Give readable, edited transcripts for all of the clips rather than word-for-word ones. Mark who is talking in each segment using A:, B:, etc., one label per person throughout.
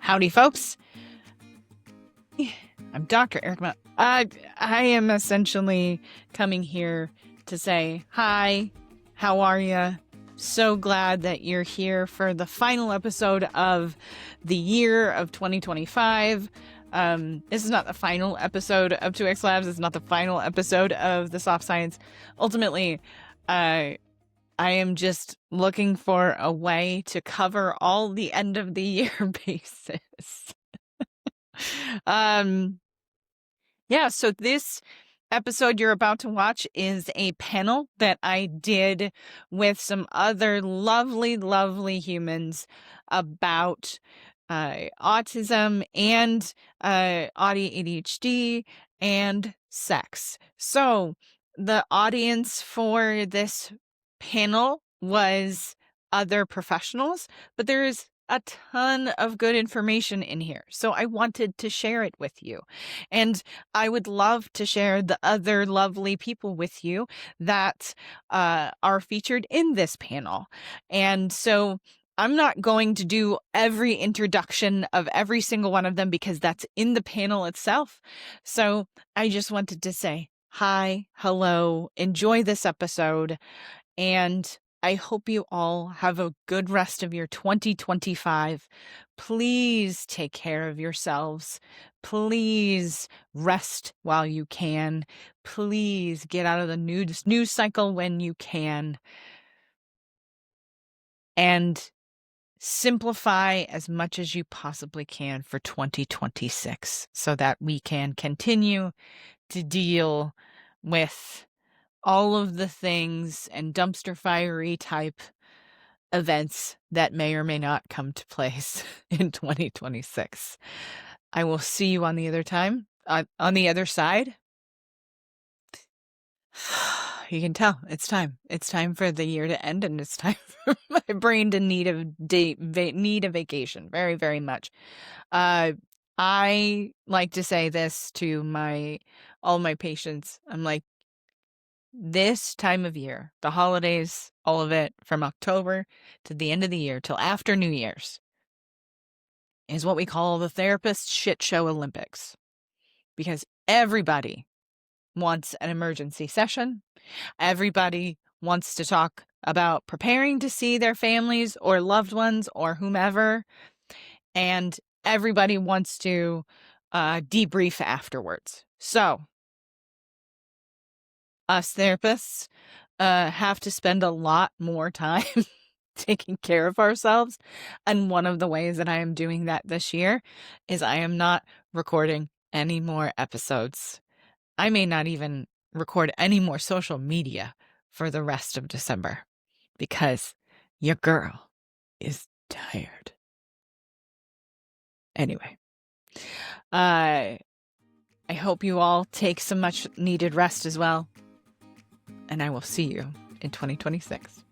A: Howdy, folks. I'm Dr. Erica. I am essentially coming here to say hi. How are you? So glad that you're here for the final episode of the year of 2025. This is not the final episode of 2X Labs. It's not the final episode of the Soft Science. Ultimately, I am just looking for a way to cover all the end of the year bases. So this episode you're about to watch is a panel that I did with some other lovely humans about autism and AuDHD and sex. So the audience for this panel was other professionals, but there is a ton of good information in here. So I wanted to share it with you. And I would love to share the other lovely people with you that are featured in this panel. And so I'm not going to do every introduction of every single one of them because that's in the panel itself. So I just wanted to say hi, hello, enjoy this episode, and I hope you all have a good rest of your 2025. Please take care of yourselves. Please rest while you can. Please get out of the news cycle when you can. And simplify as much as you possibly can for 2026 so that we can continue to deal with all of the things and dumpster fiery type events that may or may not come to place in 2026. I will see you on the other side. You can tell it's time. It's time for the year to end, and it's time for my brain to need a vacation very, very much. I like to say this to all my patients. I'm like, this time of year, the holidays, all of it, from October to the end of the year till after New Year's, is what we call the therapist shit show Olympics. Because everybody wants an emergency session. Everybody wants to talk about preparing to see their families or loved ones or whomever. And everybody wants to debrief afterwards. So us therapists have to spend a lot more time taking care of ourselves. And one of the ways that I am doing that this year is I am not recording any more episodes. I may not even record any more social media for the rest of December because your girl is tired. Anyway, I hope you all take some much needed rest as well. And I will see you in 2026.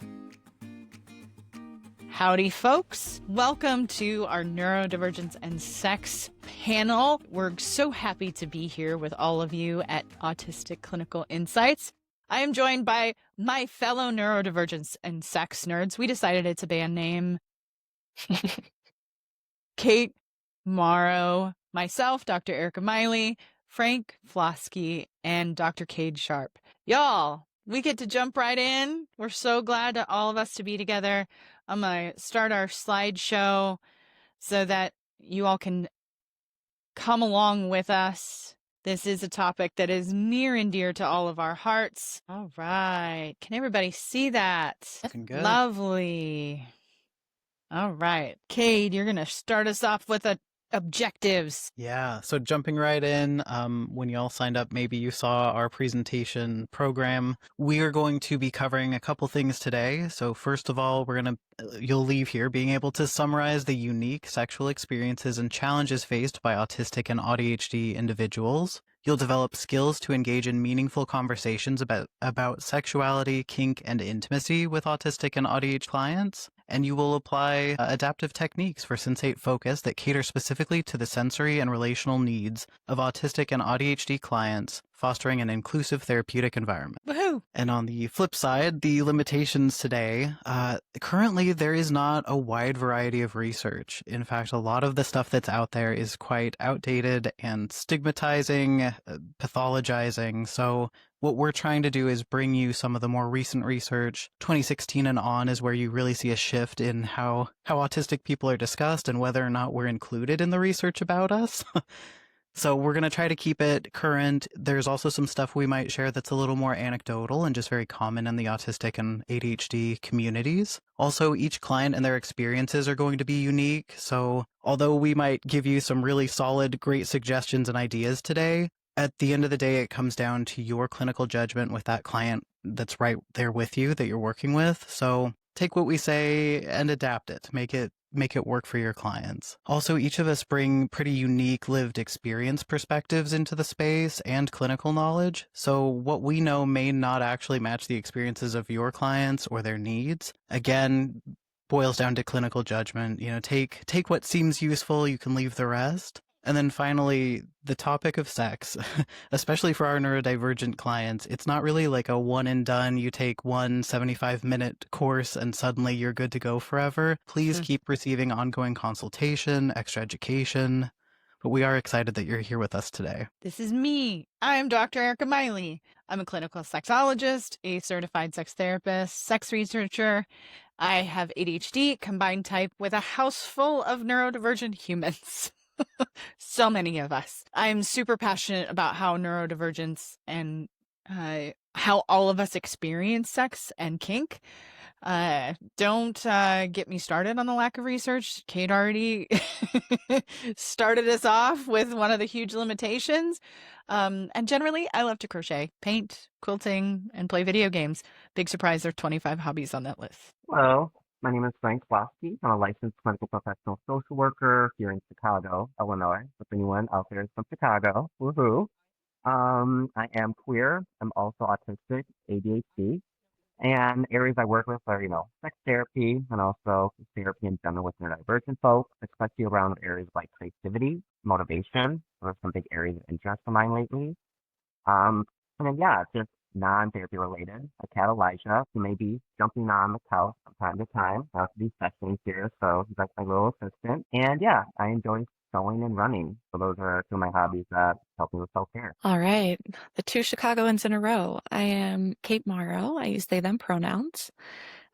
A: Howdy, folks. Welcome to our neurodivergence and sex panel. We're so happy to be here with all of you at Autistic Clinical Insights. I am joined by my fellow neurodivergence and sex nerds. We decided it's a band name. Kate Morrow, myself, Dr. Erica Miley, Frank Flosky, and Dr. Cade Sharp. Y'all, we get to jump right in. We're so glad to all of us to be together. I'm going to start our slideshow so that you all can come along with us. This is a topic that is near and dear to all of our hearts. All right. Can everybody see that?
B: Looking good.
A: Lovely. All right. Cade, you're going to start us off with objectives.
B: Yeah, so jumping right in, when you all signed up, maybe you saw our presentation program. We are going to be covering a couple things today. So first of all, you'll leave here being able to summarize the unique sexual experiences and challenges faced by autistic and AuDHD individuals. You'll develop skills to engage in meaningful conversations about sexuality, kink, and intimacy with autistic and AuDHD clients. And you will apply adaptive techniques for sensate focus that cater specifically to the sensory and relational needs of autistic and AuDHD clients fostering an inclusive therapeutic environment.
A: Woohoo!
B: And on the flip side, the limitations today, currently there is not a wide variety of research. In fact, a lot of the stuff that's out there is quite outdated and stigmatizing, pathologizing. So what we're trying to do is bring you some of the more recent research. 2016 and on is where you really see a shift in how autistic people are discussed and whether or not we're included in the research about us. So we're going to try to keep it current. There's also some stuff we might share that's a little more anecdotal and just very common in the autistic and ADHD communities. Also, each client and their experiences are going to be unique. So although we might give you some really solid, great suggestions and ideas today, at the end of the day, it comes down to your clinical judgment with that client that's right there with you that you're working with. So take what we say and adapt it. Make it work for your clients. Also, each of us bring pretty unique lived experience perspectives into the space and clinical knowledge. So what we know may not actually match the experiences of your clients or their needs. Again, boils down to clinical judgment. Take what seems useful, you can leave the rest. And then finally, the topic of sex, especially for our neurodivergent clients, it's not really like a one and done, you take one 75-minute course and suddenly you're good to go forever. Please keep receiving ongoing consultation, extra education. But we are excited that you're here with us today.
A: This is me. I'm Dr. Erica Miley. I'm a clinical sexologist, a certified sex therapist, sex researcher. I have ADHD combined type with a house full of neurodivergent humans. So many of us. I'm super passionate about how neurodivergence and how all of us experience sex and kink. Don't get me started on the lack of research. Kate already started us off with one of the huge limitations. And generally, I love to crochet, paint, quilting, and play video games. Big surprise, there are 25 hobbies on that list.
C: Hello, my name is Frank Flosky. I'm a licensed clinical professional social worker here in Chicago, Illinois. If anyone out there is from Chicago, woohoo. I am queer. I'm also autistic, ADHD. And areas I work with are, sex therapy and also therapy in general with neurodivergent folks, especially around areas like creativity, motivation. Those are some big areas of interest of mine lately. And then, just non-therapy related. A cat Elijah, who may be jumping on the couch from time to time. I have to be sessions here, so he's like my little assistant. And I enjoy sewing and running. So those are two of my hobbies that help me with self-care.
D: All right. The two Chicagoans in a row. I am Kate Morrow. I use they, them pronouns.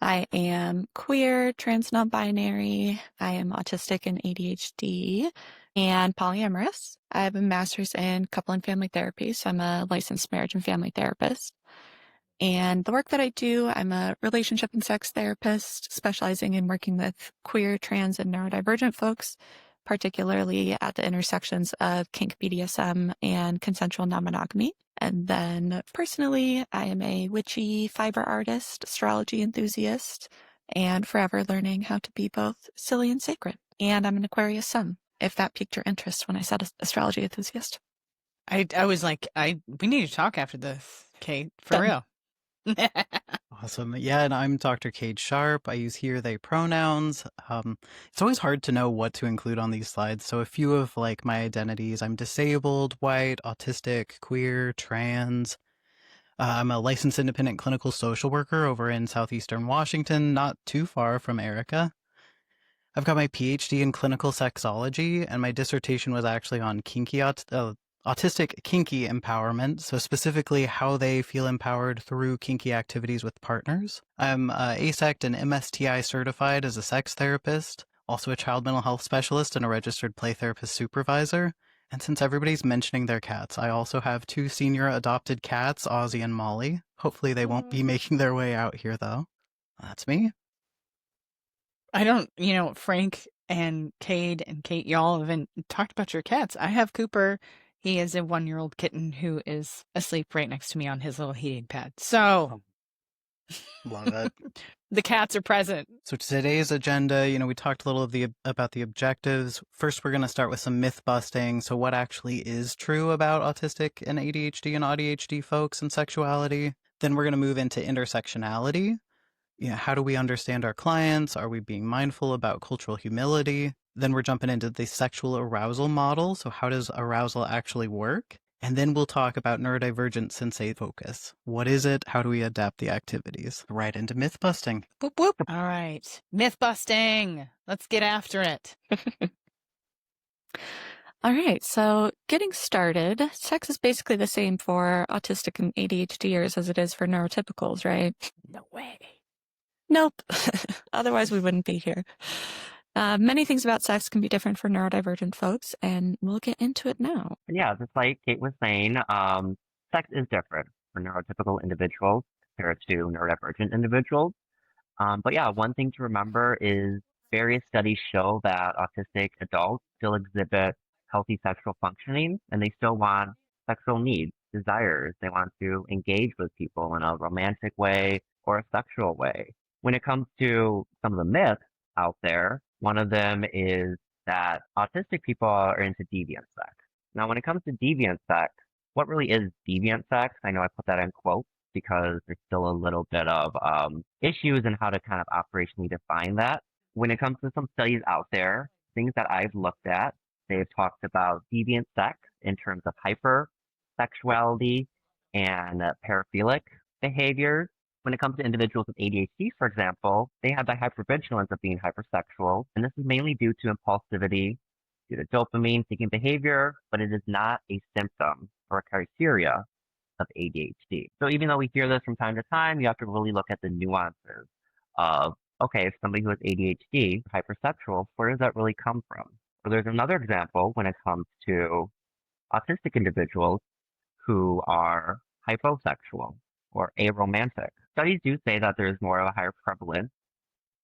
D: I am queer, trans, non-binary. I am autistic and ADHD and polyamorous. I have a master's in couple and family therapy, so I'm a licensed marriage and family therapist. And the work that I do, I'm a relationship and sex therapist, specializing in working with queer, trans, and neurodivergent folks, particularly at the intersections of kink, BDSM, and consensual non-monogamy. And then personally, I am a witchy fiber artist, astrology enthusiast, and forever learning how to be both silly and sacred. And I'm an Aquarius sun, if that piqued your interest when I said astrology enthusiast.
A: I was like, we need to talk after this, Kate, for
D: Done.
A: real.
B: Awesome. Yeah, and I'm Dr. Cade Sharp. I use here, they pronouns. It's always hard to know what to include on these slides. So a few of my identities, I'm disabled, white, autistic, queer, trans. I'm a licensed independent clinical social worker over in Southeastern Washington, not too far from Erica. I've got my PhD in clinical sexology, and my dissertation was actually on autistic kinky empowerment, so specifically how they feel empowered through kinky activities with partners. I'm ASECT and MSTI certified as a sex therapist, also a child mental health specialist and a registered play therapist supervisor. And since everybody's mentioning their cats, I also have 2 senior adopted cats, Ozzy and Molly. Hopefully they won't be making their way out here, though. That's me.
A: I don't, Frank and Cade and Kate, y'all haven't talked about your cats. I have Cooper. He is a 1-year-old kitten who is asleep right next to me on his little heating pad. So,
B: Love it.
A: The cats are present.
B: So today's agenda, we talked a little about the objectives. First, we're going to start with some myth busting. So what actually is true about autistic and ADHD and AuDHD folks and sexuality? Then we're going to move into intersectionality. How do we understand our clients? Are we being mindful about cultural humility? Then we're jumping into the sexual arousal model. So how does arousal actually work? And then we'll talk about neurodivergent sensate focus. What is it? How do we adapt the activities? Right into myth busting. Whoop, whoop.
A: All right. Myth busting. Let's get after it.
D: All right, so getting started, sex is basically the same for autistic and ADHDers as it is for neurotypicals, right?
A: No way.
D: Nope. Otherwise, we wouldn't be here. Many things about sex can be different for neurodivergent folks, and we'll get into it now.
C: And yeah, just like Kate was saying, sex is different for neurotypical individuals compared to neurodivergent individuals. But yeah, one thing to remember is various studies show that autistic adults still exhibit healthy sexual functioning and they still want sexual needs, desires. They want to engage with people in a romantic way or a sexual way. When it comes to some of the myths out there, one of them is that autistic people are into deviant sex. Now, when it comes to deviant sex, what really is deviant sex? I know I put that in quotes because there's still a little bit of issues in how to kind of operationally define that. When it comes to some studies out there, things that I've looked at, they've talked about deviant sex in terms of hypersexuality and paraphilic behaviors. When it comes to individuals with ADHD, for example, they have the hypervigilance of being hypersexual, and this is mainly due to impulsivity, due to dopamine seeking behavior, but it is not a symptom or a criteria of ADHD. So even though we hear this from time to time, you have to really look at the nuances of, okay, if somebody who has ADHD, hypersexual, where does that really come from? Or there's another example when it comes to autistic individuals who are hyposexual or aromantic. Studies do say that there's more of a higher prevalence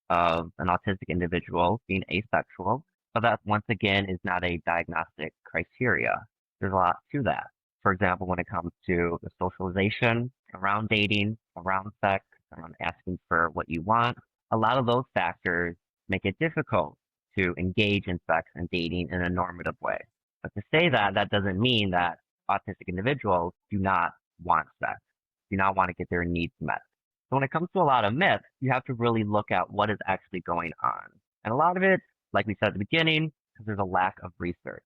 C: of an autistic individual being asexual, but that once again is not a diagnostic criteria. There's a lot to that. For example, when it comes to the socialization around dating, around sex, around asking for what you want, a lot of those factors make it difficult to engage in sex and dating in a normative way. But to say that, that doesn't mean that autistic individuals do not want sex, do not want to get their needs met. So when it comes to a lot of myths, you have to really look at what is actually going on. And a lot of it, like we said at the beginning, because there's a lack of research.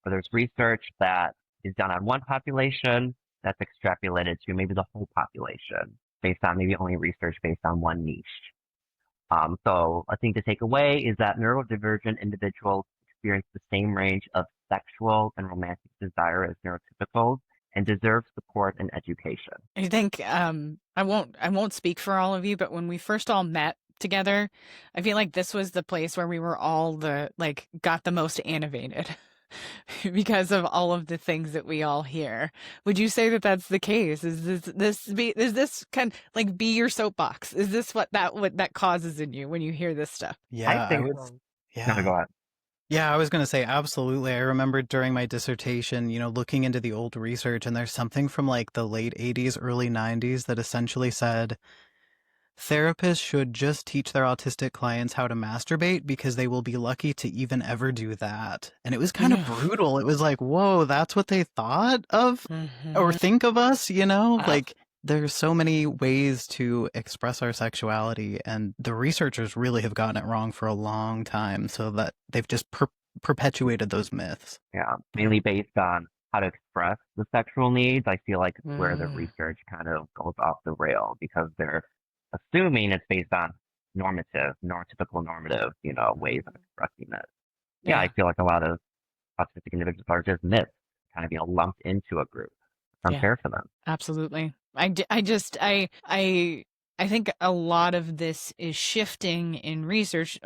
C: Or there's research that is done on one population that's extrapolated to maybe the whole population based on maybe only research based on one niche. So a thing to take away is that neurodivergent individuals experience the same range of sexual and romantic desire as neurotypicals and deserve support and education.
A: I think I won't speak for all of you, but when we first all met together, I feel like this was the place where we were all got the most animated because of all of the things that we all hear. Would you say that that's the case? Is this kind of like be your soapbox? Is this what that causes in you when you hear this stuff?
B: Yeah,
C: I think
B: would.
C: so.
B: Yeah.
C: No, go ahead.
B: Yeah, I was going to say absolutely. I remember during my dissertation, looking into the old research, and there's something from like the late 80s, early 90s that essentially said therapists should just teach their autistic clients how to masturbate because they will be lucky to even ever do that. And it was kind of brutal. It was like, whoa, that's what they thought of or think of us, Like there's so many ways to express our sexuality, and the researchers really have gotten it wrong for a long time, so that they've just perpetuated those myths.
C: Yeah, mainly based on how to express the sexual needs. I feel like it's where the research kind of goes off the rail because they're assuming it's based on neurotypical normative, ways of expressing it. Yeah, I feel like a lot of autistic individuals are just myths, kind of, lumped into a group. It's unfair for them.
A: Absolutely. I think a lot of this is shifting in research.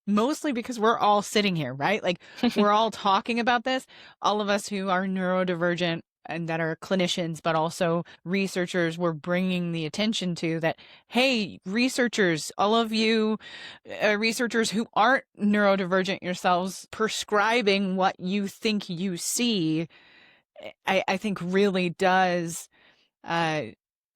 A: Mostly because we're all sitting here, right? Like we're all talking about this. All of us who are neurodivergent and that are clinicians, but also researchers, we're bringing the attention to that. Hey, researchers, all of you researchers who aren't neurodivergent yourselves, prescribing what you think you see, I think really does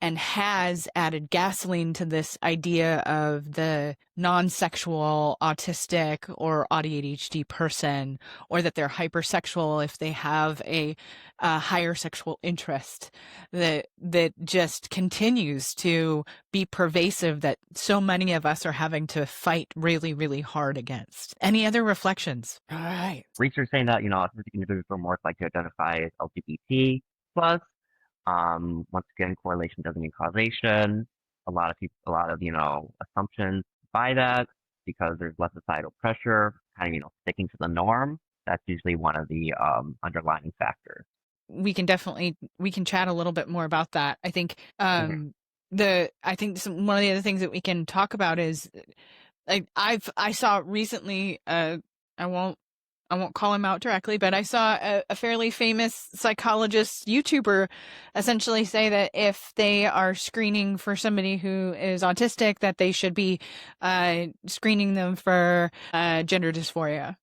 A: and has added gasoline to this idea of the non-sexual autistic or AuDHD person, or that they're hypersexual if they have a higher sexual interest, that just continues to be pervasive, that so many of us are having to fight really, really hard against. Any other reflections? All right.
C: Research saying that, autistic individuals are more likely to identify as LGBT plus. Once again, correlation doesn't mean causation. A lot of assumptions by that because there's less societal pressure, kind of, sticking to the norm. That's usually one of the underlying factors.
A: We can chat a little bit more about that. I think one of the other things that we can talk about is, like, I saw recently, I won't call him out directly, but I saw a fairly famous psychologist YouTuber essentially say that if they are screening for somebody who is autistic, that they should be screening them for gender dysphoria.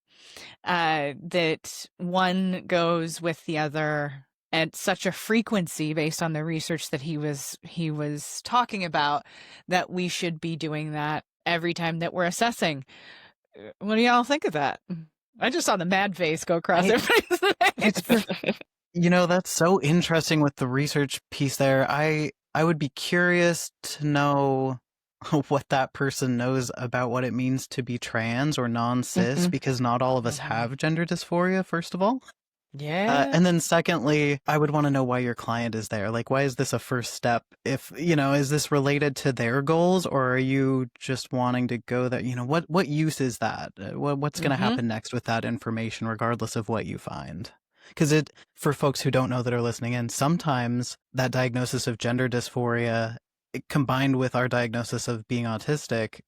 A: That one goes with the other at such a frequency based on the research that he was talking about, that we should be doing that every time that we're assessing. What do y'all think of that? I just saw the mad face go across everybody's face.
B: That's so interesting with the research piece there. I would be curious to know what that person knows about what it means to be trans or non-cis, because not all of us have gender dysphoria, first of all.
A: Yeah.
B: And then secondly, I would want to know why your client is there. Like, why is this a first step? If, is this related to their goals, or are you just wanting to go there? What use is that? What's going to happen next with that information, regardless of what you find? Because for folks who don't know that are listening in, sometimes that diagnosis of gender dysphoria combined with our diagnosis of being autistic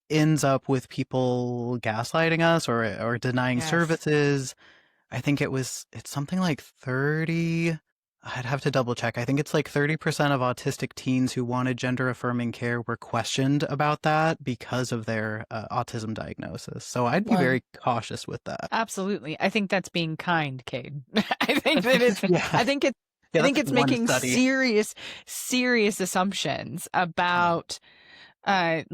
B: ends up with people gaslighting us or denying services. I think it's something like 30, I'd have to double check. I think it's like 30% of autistic teens who wanted gender affirming care were questioned about that because of their autism diagnosis. So I'd be very cautious with that.
A: Absolutely. I think that's being kind, Cade. I think that it's, I think it's making serious assumptions about I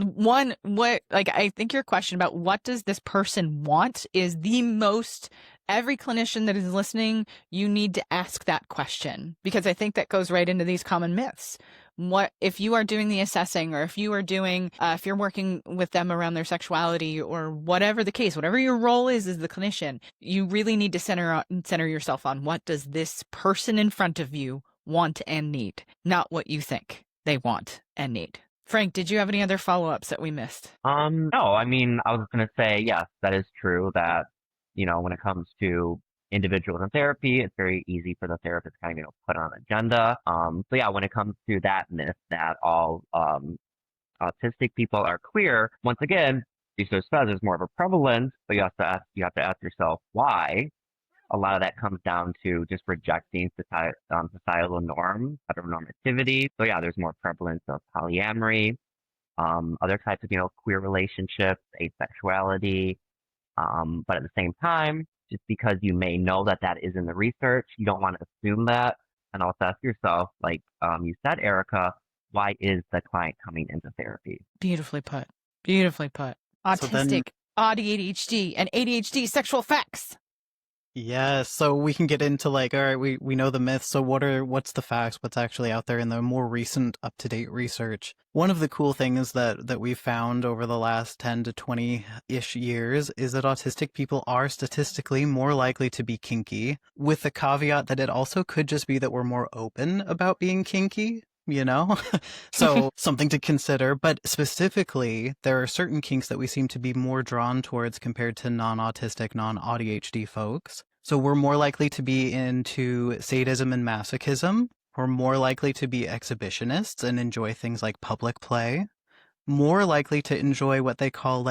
A: think your question about what does this person want is the most, every clinician that is listening, you need to ask that question, because I think that goes right into these common myths. What if you are doing the assessing, or if you are doing, if you're working with them around their sexuality, or whatever the case, whatever your role is as the clinician, you really need to center yourself on what does this person in front of you want and need, not what you think they want and need. Frank, did you have any other follow-ups that we missed?
C: No, I mean, I was going to say, yes, that is true that, when it comes to individuals in therapy, it's very easy for the therapist to kind of, put on an agenda. So yeah, when it comes to that myth that all autistic people are queer, once again, research says there's more of a prevalence, but you have to ask yourself why. A lot of that comes down to just rejecting societal norms, heteronormativity. So yeah, there's more prevalence of polyamory, other types of, queer relationships, asexuality. But at the same time, just because you may know that is in the research, you don't want to assume that. And also ask yourself, like you said, Erica, why is the client coming into therapy?
A: Beautifully put. Beautifully put. Autistic, AuDHD, and ADHD sexual facts.
B: Yeah, so we can get into all right, we know the myths, so what's the facts, what's actually out there in the more recent up-to-date research. One of the cool things that we've found over the last 10 to 20-ish years is that autistic people are statistically more likely to be kinky, with the caveat that it also could just be that we're more open about being kinky. So something to consider. But specifically, there are certain kinks that we seem to be more drawn towards compared to non-autistic, non-AuDHD folks. So we're more likely to be into sadism and masochism. We're more likely to be exhibitionists and enjoy things like public play. More likely to enjoy what they call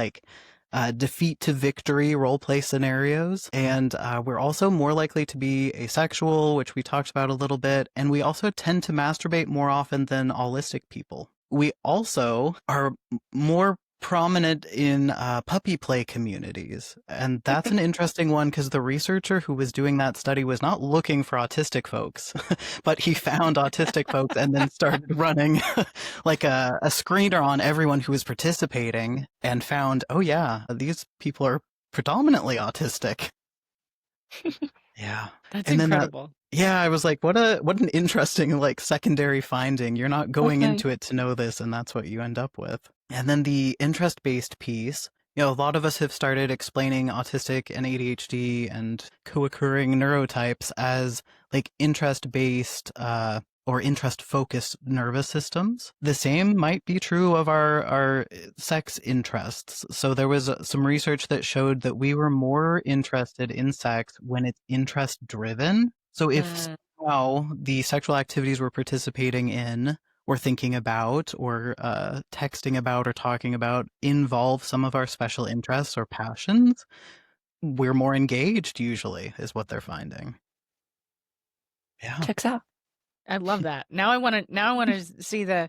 B: defeat to victory roleplay scenarios. And we're also more likely to be asexual, which we talked about a little bit. And we also tend to masturbate more often than allistic people. We also are more prominent in puppy play communities. And that's an interesting one because the researcher who was doing that study was not looking for autistic folks, but he found autistic folks and then started running like a screener on everyone who was participating and found, oh yeah, these people are predominantly autistic. Yeah.
A: That's
B: And then
A: incredible.
B: yeah, I was like, what an interesting like secondary finding. You're not going
D: Okay.
B: into it to know this, and that's what you end up with. And then the interest-based piece, a lot of us have started explaining autistic and ADHD and co-occurring neurotypes as like interest-based or interest-focused nervous systems. The same might be true of our sex interests. So there was some research that showed that we were more interested in sex when it's interest-driven. So if somehow the sexual activities we're participating in or thinking about or texting about or talking about involve some of our special interests or passions, we're more engaged usually, is what they're finding. Yeah.
D: Checks out.
A: I love that. Now I want to see the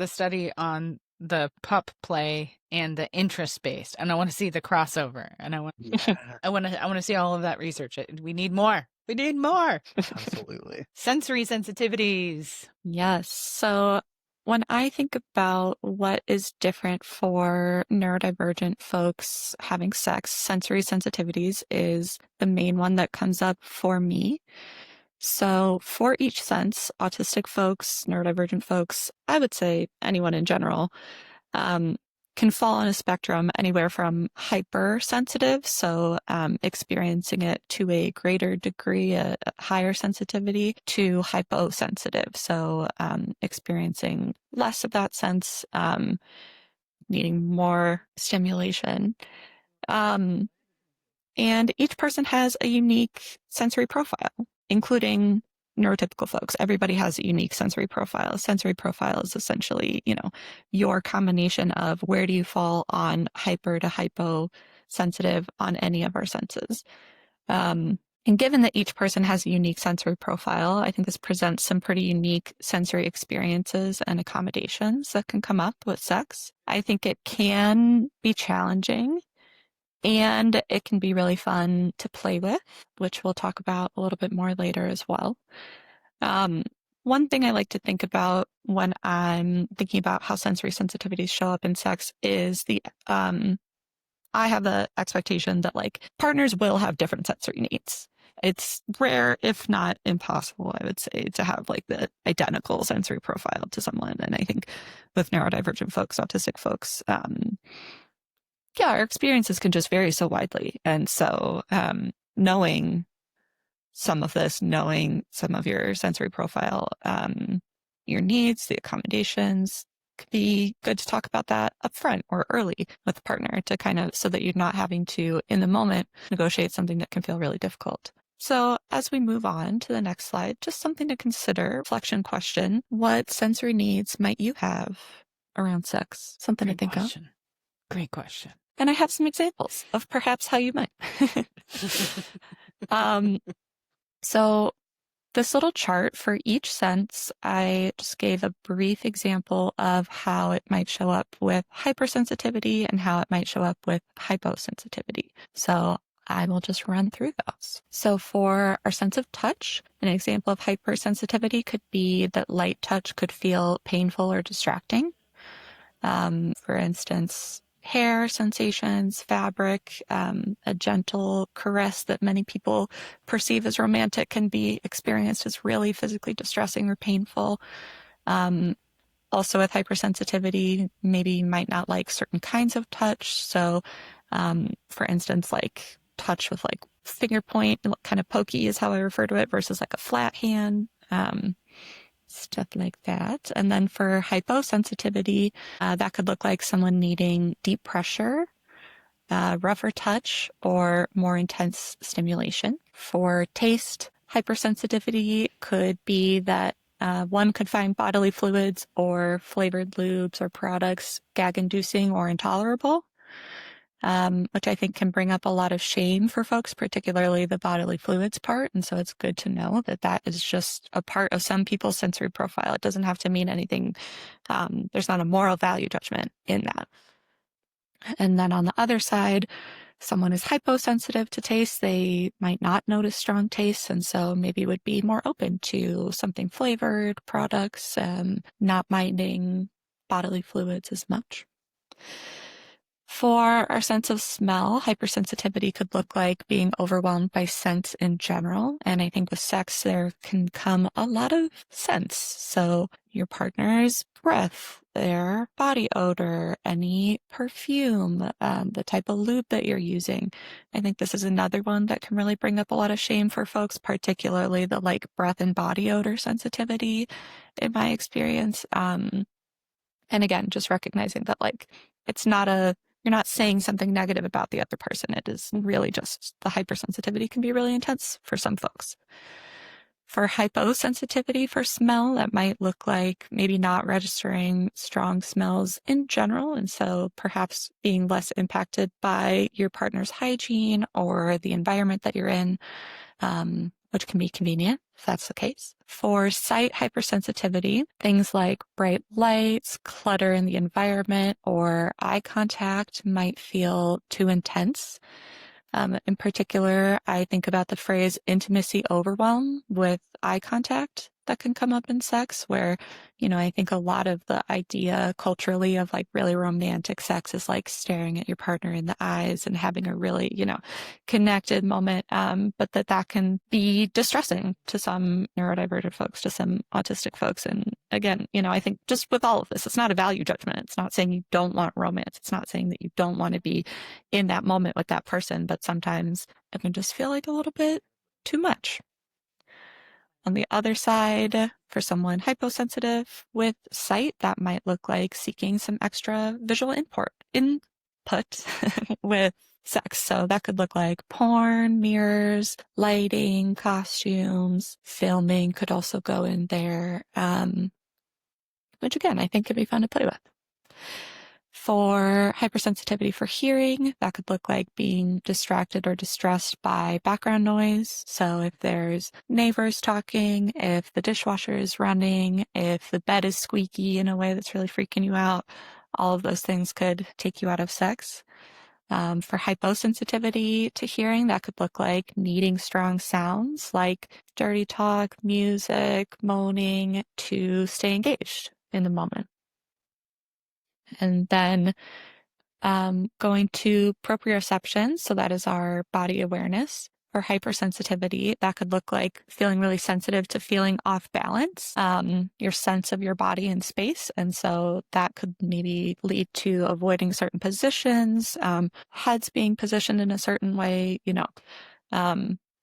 A: study on the pup play and the interest based, and I want to see the crossover, and I want to see all of that research. We need more. We need more.
B: Absolutely.
A: Sensory sensitivities.
D: Yes. So when I think about what is different for neurodivergent folks having sex, sensory sensitivities is the main one that comes up for me. So for each sense, autistic folks, neurodivergent folks, I would say anyone in general, can fall on a spectrum anywhere from hypersensitive, so experiencing it to a greater degree, a higher sensitivity, to hyposensitive, so experiencing less of that sense, needing more stimulation. And each person has a unique sensory profile, including neurotypical folks. Everybody has a unique sensory profile. Sensory profile is essentially, your combination of where do you fall on hyper to hyposensitive on any of our senses. And given that each person has a unique sensory profile, I think this presents some pretty unique sensory experiences and accommodations that can come up with sex. I think it can be challenging, and it can be really fun to play with, which we'll talk about a little bit more later as well. One thing I like to think about when I'm thinking about how sensory sensitivities show up in sex is I have the expectation that like partners will have different sensory needs. It's rare, if not impossible, I would say, to have like the identical sensory profile to someone. And I think with neurodivergent folks, autistic folks, our experiences can just vary so widely. And so knowing some of this, knowing some of your sensory profile, your needs, the accommodations, could be good to talk about that up front or early with the partner to kind of so that you're not having to, in the moment, negotiate something that can feel really difficult. So as we move on to the next slide, just something to consider, reflection question, what sensory needs might you have around sex? Something to think of.
A: Great question.
D: And I have some examples of perhaps how you might. So this little chart for each sense, I just gave a brief example of how it might show up with hypersensitivity and how it might show up with hyposensitivity. So I will just run through those. So for our sense of touch, an example of hypersensitivity could be that light touch could feel painful or distracting. For instance, hair sensations, fabric, a gentle caress that many people perceive as romantic can be experienced as really physically distressing or painful. Also with hypersensitivity, maybe you might not like certain kinds of touch. So, for instance, like touch with like finger point, kind of pokey is how I refer to it, versus like a flat hand. Stuff like that. And then for hyposensitivity, that could look like someone needing deep pressure, rougher touch, or more intense stimulation. For taste, hypersensitivity could be that one could find bodily fluids or flavored lubes or products gag-inducing or intolerable. which I think can bring up a lot of shame for folks, particularly the bodily fluids part. And so it's good to know that that is just a part of some people's sensory profile. It doesn't have to mean anything. There's not a moral value judgment in that. And then on the other side, someone is hyposensitive to taste. They might not notice strong tastes, and so maybe would be more open to something flavored products, not minding bodily fluids as much. For our sense of smell, hypersensitivity could look like being overwhelmed by scent in general. And I think with sex, there can come a lot of scents. So your partner's breath, their body odor, any perfume, the type of lube that you're using. I think this is another one that can really bring up a lot of shame for folks, particularly the like breath and body odor sensitivity in my experience. And again, just recognizing that like it's not you're not saying something negative about the other person. It is really just the hypersensitivity can be really intense for some folks. For hyposensitivity for smell, that might look like maybe not registering strong smells in general. And so perhaps being less impacted by your partner's hygiene or the environment that you're in, which can be convenient if that's the case. For sight hypersensitivity, things like bright lights, clutter in the environment, or eye contact might feel too intense. In particular, I think about the phrase intimacy overwhelm with eye contact that can come up in sex, where, I think a lot of the idea culturally of like really romantic sex is like staring at your partner in the eyes and having a really, connected moment. But that can be distressing to some neurodivergent folks, to some autistic folks. And again, I think just with all of this, it's not a value judgment. It's not saying you don't want romance. It's not saying that you don't want to be in that moment with that person, but sometimes it can just feel like a little bit too much. On the other side, for someone hyposensitive with sight, that might look like seeking some extra visual input with sex. So that could look like porn, mirrors, lighting, costumes, filming could also go in there, which again, I think could be fun to play with. For hypersensitivity for hearing, that could look like being distracted or distressed by background noise. So if there's neighbors talking, if the dishwasher is running, if the bed is squeaky in a way that's really freaking you out, all of those things could take you out of sex. For hyposensitivity to hearing, that could look like needing strong sounds like dirty talk, music, moaning to stay engaged in the moment. And then going to proprioception, so that is our body awareness. For hypersensitivity, that could look like feeling really sensitive to feeling off balance, your sense of your body in space. And so that could maybe lead to avoiding certain positions, heads being positioned in a certain way,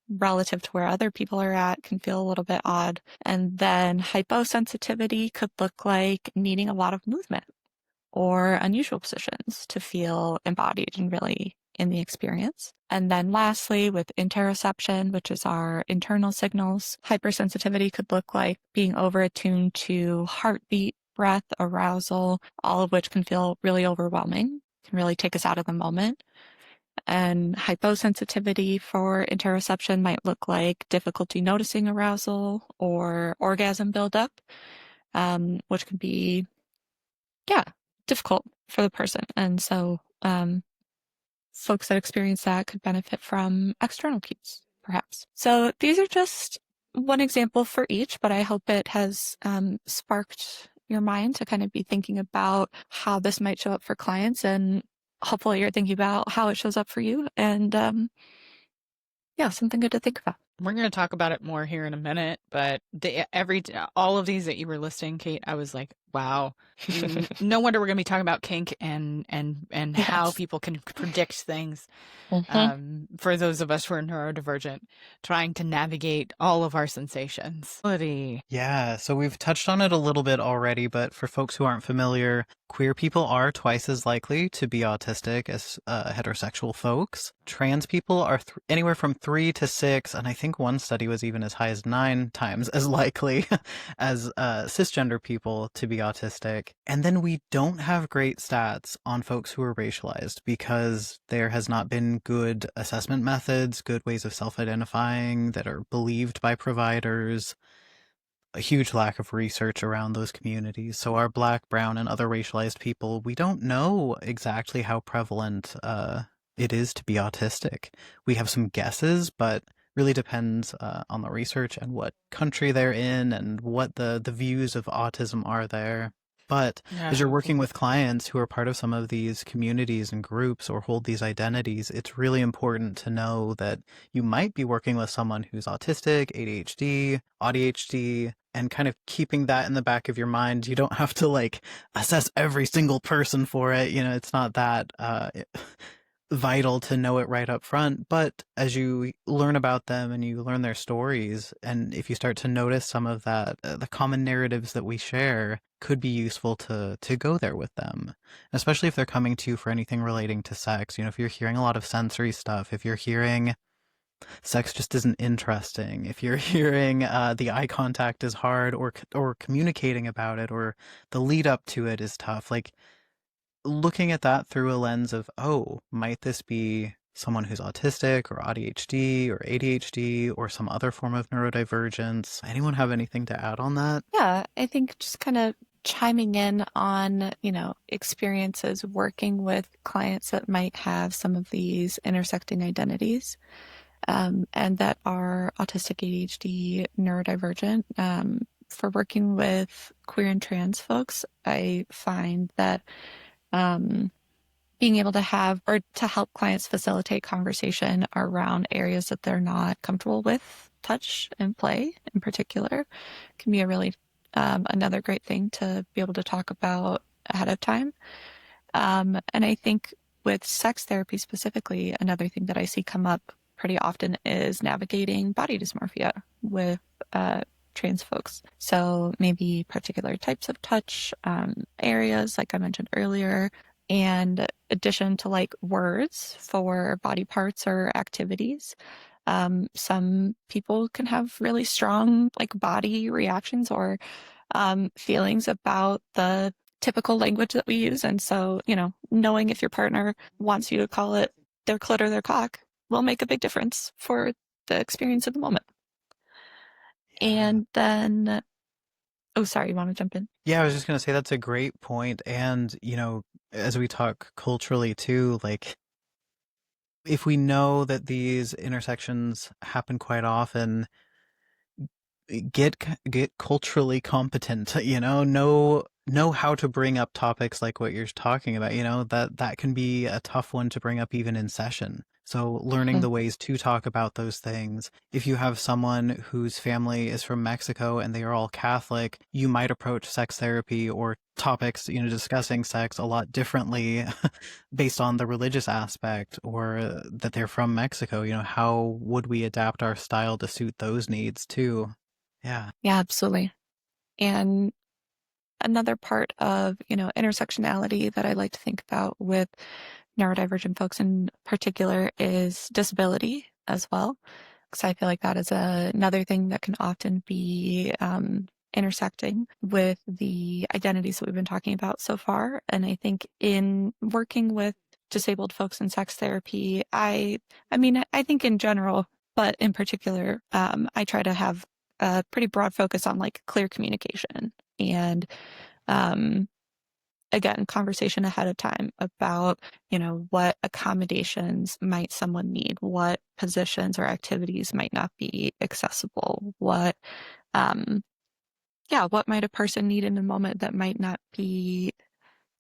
D: relative to where other people are at can feel a little bit odd. And then hyposensitivity could look like needing a lot of movement or unusual positions to feel embodied and really in the experience. And then lastly, with interoception, which is our internal signals, hypersensitivity could look like being over-attuned to heartbeat, breath, arousal, all of which can feel really overwhelming, can really take us out of the moment. And hyposensitivity for interoception might look like difficulty noticing arousal or orgasm buildup, which can be, difficult for the person. And so folks that experience that could benefit from external cues, perhaps. So these are just one example for each, but I hope it has sparked your mind to kind of be thinking about how this might show up for clients, and hopefully you're thinking about how it shows up for you, and something good to think about.
A: We're going to talk about it more here in a minute, but all of these that you were listing, Kate, I was like, wow. No wonder we're going to be talking about kink and how people can predict things. For those of us who are neurodivergent, trying to navigate all of our sensations.
B: Yeah, so we've touched on it a little bit already, but for folks who aren't familiar, queer people are twice as likely to be autistic as heterosexual folks. Trans people are anywhere from 3 to 6, and I think one study was even as high as 9 times as likely as cisgender people to be autistic. And then we don't have great stats on folks who are racialized because there has not been good assessment methods, good ways of self-identifying that are believed by providers, a huge lack of research around those communities. So our Black, brown, and other racialized people, we don't know exactly how prevalent it is to be autistic. We have some guesses, but really depends on the research and what country they're in and what the views of autism are there. But as you're
A: Yeah.
B: working with clients who are part of some of these communities and groups or hold these identities, it's really important to know that you might be working with someone who's autistic, ADHD, AuDHD, and kind of keeping that in the back of your mind. You don't have to like assess every single person for it. You know, it's not that vital to know it right up front. But as you learn about them and you learn their stories, and if you start to notice some of that, the common narratives that we share could be useful to go there with them, especially if they're coming to you for anything relating to sex. You know, if you're hearing a lot of sensory stuff, if you're hearing sex just isn't interesting, if you're hearing the eye contact is hard, or communicating about it, or the lead up to it is tough, like looking at that through a lens of, oh, might this be someone who's autistic or AuDHD or ADHD or some other form of neurodivergence? Anyone have anything to add on that?
D: Yeah, I think just kind of chiming in on, experiences working with clients that might have some of these intersecting identities, and that are autistic, ADHD, neurodivergent. For working with queer and trans folks, I find that being able to have or to help clients facilitate conversation around areas that they're not comfortable with, touch and play in particular, can be a really another great thing to be able to talk about ahead of time. And I think with sex therapy specifically, another thing that I see come up pretty often is navigating body dysmorphia with trans folks. So maybe particular types of touch, areas, like I mentioned earlier, and addition to like words for body parts or activities. Some people can have really strong like body reactions or feelings about the typical language that we use. And so, knowing if your partner wants you to call it their clit or their cock will make a big difference for the experience of the moment.
B: Yeah.
D: And then, oh, sorry, you want to jump in?
B: Yeah, I was just going to say that's a great point. And, as we talk culturally too, like if we know that these intersections happen quite often, get culturally competent, know how to bring up topics like what you're talking about, that can be a tough one to bring up even in session. So learning the ways to talk about those things. If you have someone whose family is from Mexico and they are all Catholic, you might approach sex therapy or topics, discussing sex a lot differently based on the religious aspect, or that they're from Mexico. How would we adapt our style to suit those needs too? Yeah.
D: Yeah, absolutely. And another part of, intersectionality that I like to think about with neurodivergent folks in particular is disability as well. Because I feel like that is another thing that can often be intersecting with the identities that we've been talking about so far. And I think in working with disabled folks in sex therapy, I think in general, but in particular, I try to have a pretty broad focus on like clear communication and again, conversation ahead of time about, what accommodations might someone need, what positions or activities might not be accessible, what might a person need in a moment that might not be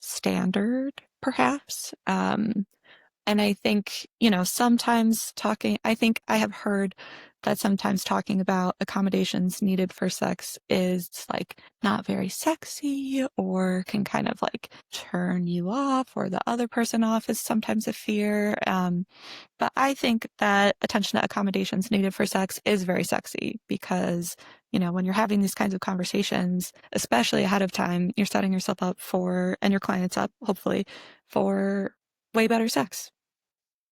D: standard, perhaps. And I think, sometimes I think I have heard that sometimes talking about accommodations needed for sex is like not very sexy or can kind of like turn you off or the other person off is sometimes a fear. But I think that attention to accommodations needed for sex is very sexy because, when you're having these kinds of conversations, especially ahead of time, you're setting yourself up and your clients up, hopefully, for way better sex,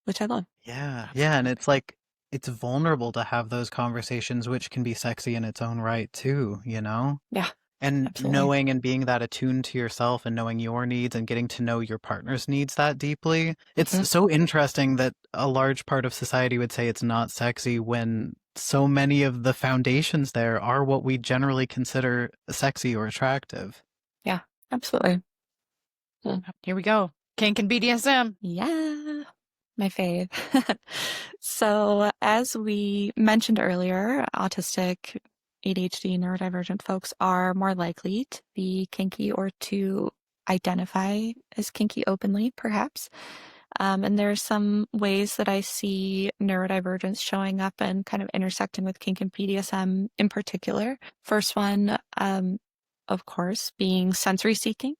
D: which I love.
B: Yeah. Yeah. And it's like, it's vulnerable to have those conversations, which can be sexy in its own right too,
D: Yeah.
B: And
D: Absolutely.
B: knowing and being that attuned to yourself and knowing your needs and getting to know your partner's needs that deeply. It's so interesting that a large part of society would say it's not sexy when so many of the foundations there are what we generally consider sexy or attractive.
D: Yeah, absolutely.
A: Here we go. Kink and BDSM.
D: Yeah, my fave. So, as we mentioned earlier, autistic, ADHD, neurodivergent folks are more likely to be kinky or to identify as kinky openly, perhaps. And there's some ways that I see neurodivergence showing up and kind of intersecting with kink and BDSM in particular. First one, of course, being sensory seeking.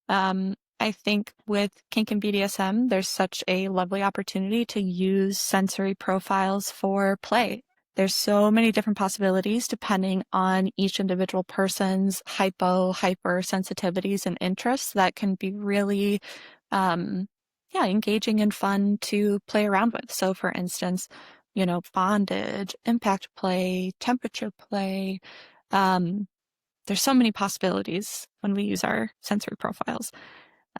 D: I think with kink and BDSM, there's such a lovely opportunity to use sensory profiles for play. There's so many different possibilities depending on each individual person's hyper sensitivities and interests that can be really, engaging and fun to play around with. So for instance, bondage, impact play, temperature play, there's so many possibilities when we use our sensory profiles.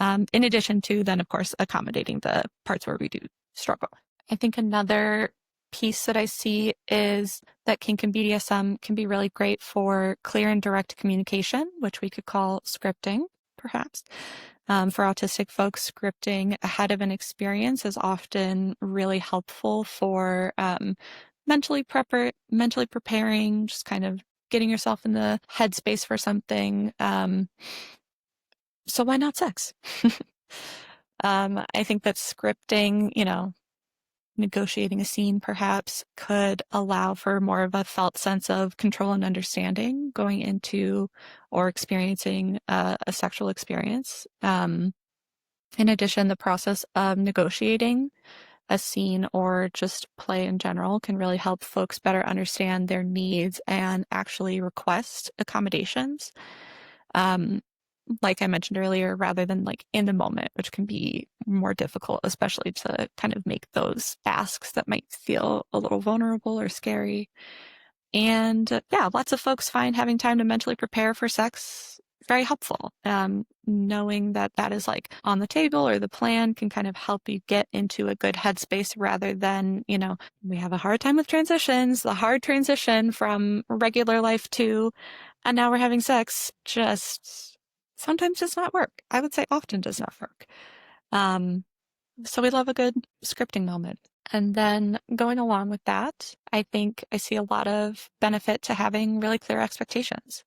D: In addition to then, of course, accommodating the parts where we do struggle. I think another piece that I see is that kink and BDSM can be really great for clear and direct communication, which we could call scripting, perhaps. For autistic folks, scripting ahead of an experience is often really helpful for mentally preparing, just kind of getting yourself in the headspace for something. So why not sex? I think that scripting, negotiating a scene perhaps could allow for more of a felt sense of control and understanding going into or experiencing a sexual experience. In addition, the process of negotiating a scene or just play in general can really help folks better understand their needs and actually request accommodations. Like I mentioned earlier, rather than like in the moment, which can be more difficult, especially to kind of make those asks that might feel a little vulnerable or scary. And lots of folks find having time to mentally prepare for sex very helpful. Knowing that that is like on the table or the plan can kind of help you get into a good headspace rather than, we have a hard time with transitions. The hard transition from regular life to, and now we're having sex just sometimes does not work. I would say often does not work. So we love a good scripting moment. And then going along with that, I think I see a lot of benefit to having really clear expectations.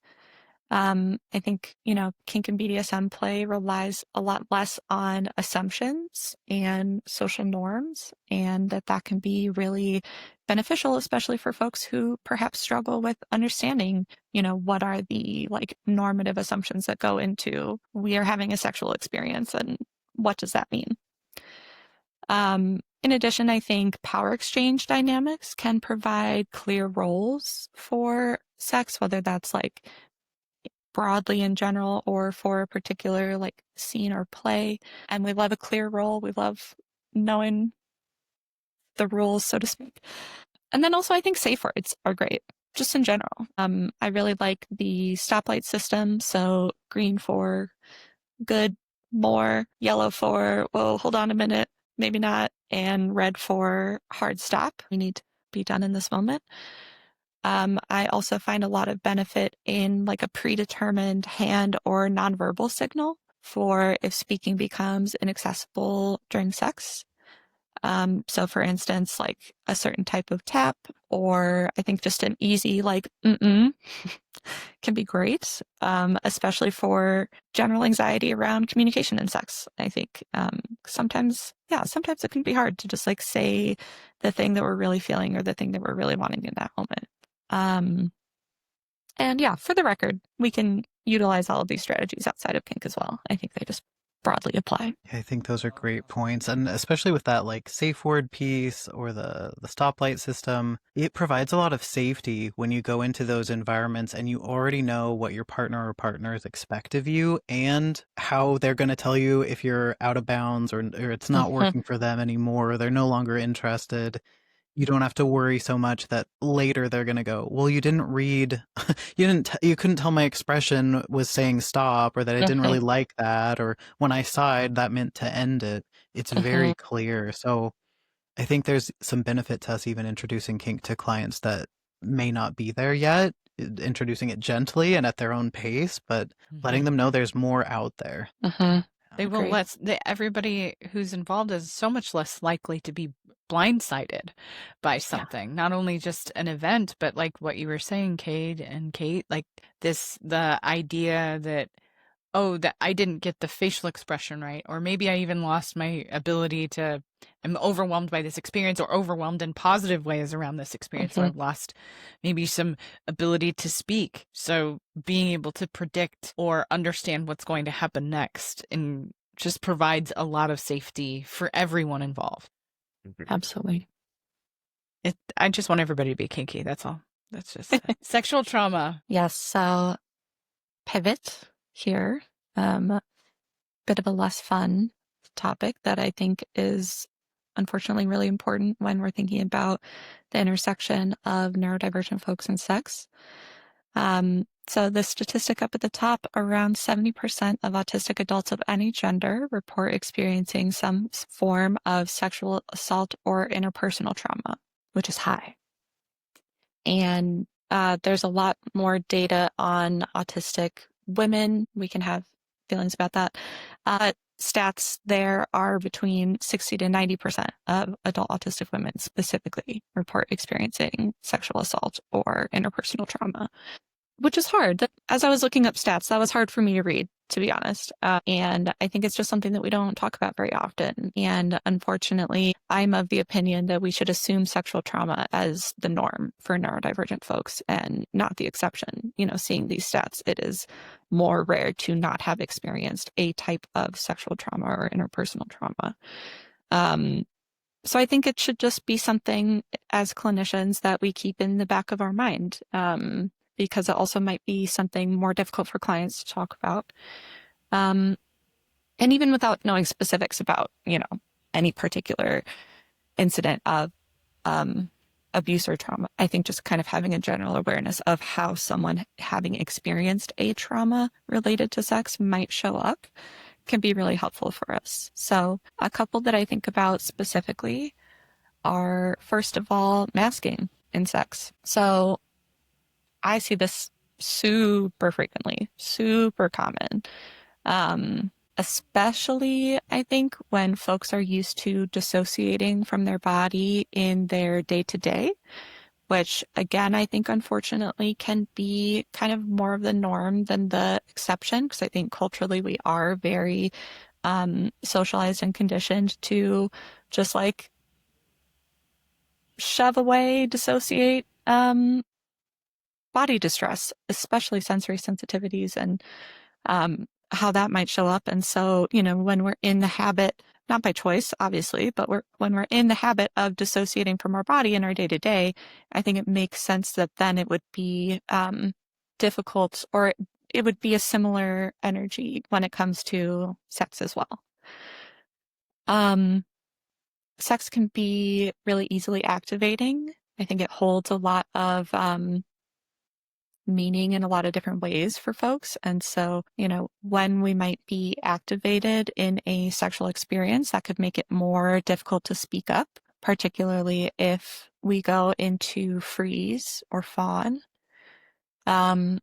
D: I think, kink and BDSM play relies a lot less on assumptions and social norms, and that can be really beneficial, especially for folks who perhaps struggle with understanding, what are the like normative assumptions that go into we are having a sexual experience and what does that mean? In addition, I think power exchange dynamics can provide clear roles for sex, whether that's like broadly in general or for a particular like scene or play. And we love a clear role. We love knowing the rules, so to speak. And then also I think safe words are great, just in general. I really like the stoplight system. So green for good, more, yellow for, whoa, hold on a minute, maybe not, and red for hard stop. We need to be done in this moment. I also find a lot of benefit in like a predetermined hand or nonverbal signal for if speaking becomes inaccessible during sex. So for instance, like a certain type of tap, or I think just an easy like can be great, especially for general anxiety around communication and sex. I think sometimes it can be hard to just like say the thing that we're really feeling or the thing that we're really wanting in that moment. And for the record, we can utilize all of these strategies outside of kink as well. I think they just broadly apply.
B: I think those are great points. And especially with that like safe word piece or the stoplight system, it provides a lot of safety when you go into those environments and you already know what your partner or partners expect of you and how they're going to tell you if you're out of bounds or it's not working for them anymore, or they're no longer interested. You don't have to worry so much that later they're going to go, well, you didn't read, you couldn't tell my expression was saying stop, or that I didn't really like that, or when I sighed, that meant to end it. It's very clear. So I think there's some benefit to us even introducing kink to clients that may not be there yet, introducing it gently and at their own pace, but letting them know there's more out there.
A: They will everybody who's involved is so much less likely to be blindsided by something. Not only just an event, but like what you were saying, Cade and Kate, like the idea that, oh, that I didn't get the facial expression right, or maybe I even lost my ability to, I'm overwhelmed by this experience, or overwhelmed in positive ways around this experience. So I've lost maybe some ability to speak. So being able to predict or understand what's going to happen next and just provides a lot of safety for everyone involved.
D: Absolutely.
A: I just want everybody to be kinky. That's all. That's just sexual trauma.
D: Yes. So pivot here. Bit of a less fun topic that I think is unfortunately really important when we're thinking about the intersection of neurodivergent folks and sex. So the statistic up at the top, around 70% of autistic adults of any gender report experiencing some form of sexual assault or interpersonal trauma, which is high. And there's a lot more data on autistic women. We can have feelings about that. Stats there are between 60 to 90% of adult autistic women specifically report experiencing sexual assault or interpersonal trauma, which is hard. As I was looking up stats, that was hard for me to read, to be honest. And I think it's just something that we don't talk about very often. And unfortunately, I'm of the opinion that we should assume sexual trauma as the norm for neurodivergent folks and not the exception. You know, seeing these stats, it is more rare to not have experienced a type of sexual trauma or interpersonal trauma. So I think it should just be something as clinicians that we keep in the back of our mind. Because it also might be something more difficult for clients to talk about. And even without knowing specifics about, you know, any particular incident of abuse or trauma, I think just kind of having a general awareness of how someone having experienced a trauma related to sex might show up can be really helpful for us. So a couple that I think about specifically are, first of all, masking in sex. So I see this super frequently, super common, especially I think when folks are used to dissociating from their body in their day-to-day, which again, I think unfortunately can be kind of more of the norm than the exception, because I think culturally we are very socialized and conditioned to just like shove away, dissociate, body distress, especially sensory sensitivities and how that might show up. And so, you know, when we're in the habit, not by choice, obviously, but when we're in the habit of dissociating from our body in our day to day, I think it makes sense that then it would be difficult, or it would be a similar energy when it comes to sex as well. Sex can be really easily activating. I think it holds a lot of meaning in a lot of different ways for folks. And so, you know, when we might be activated in a sexual experience, that could make it more difficult to speak up, particularly if we go into freeze or fawn. One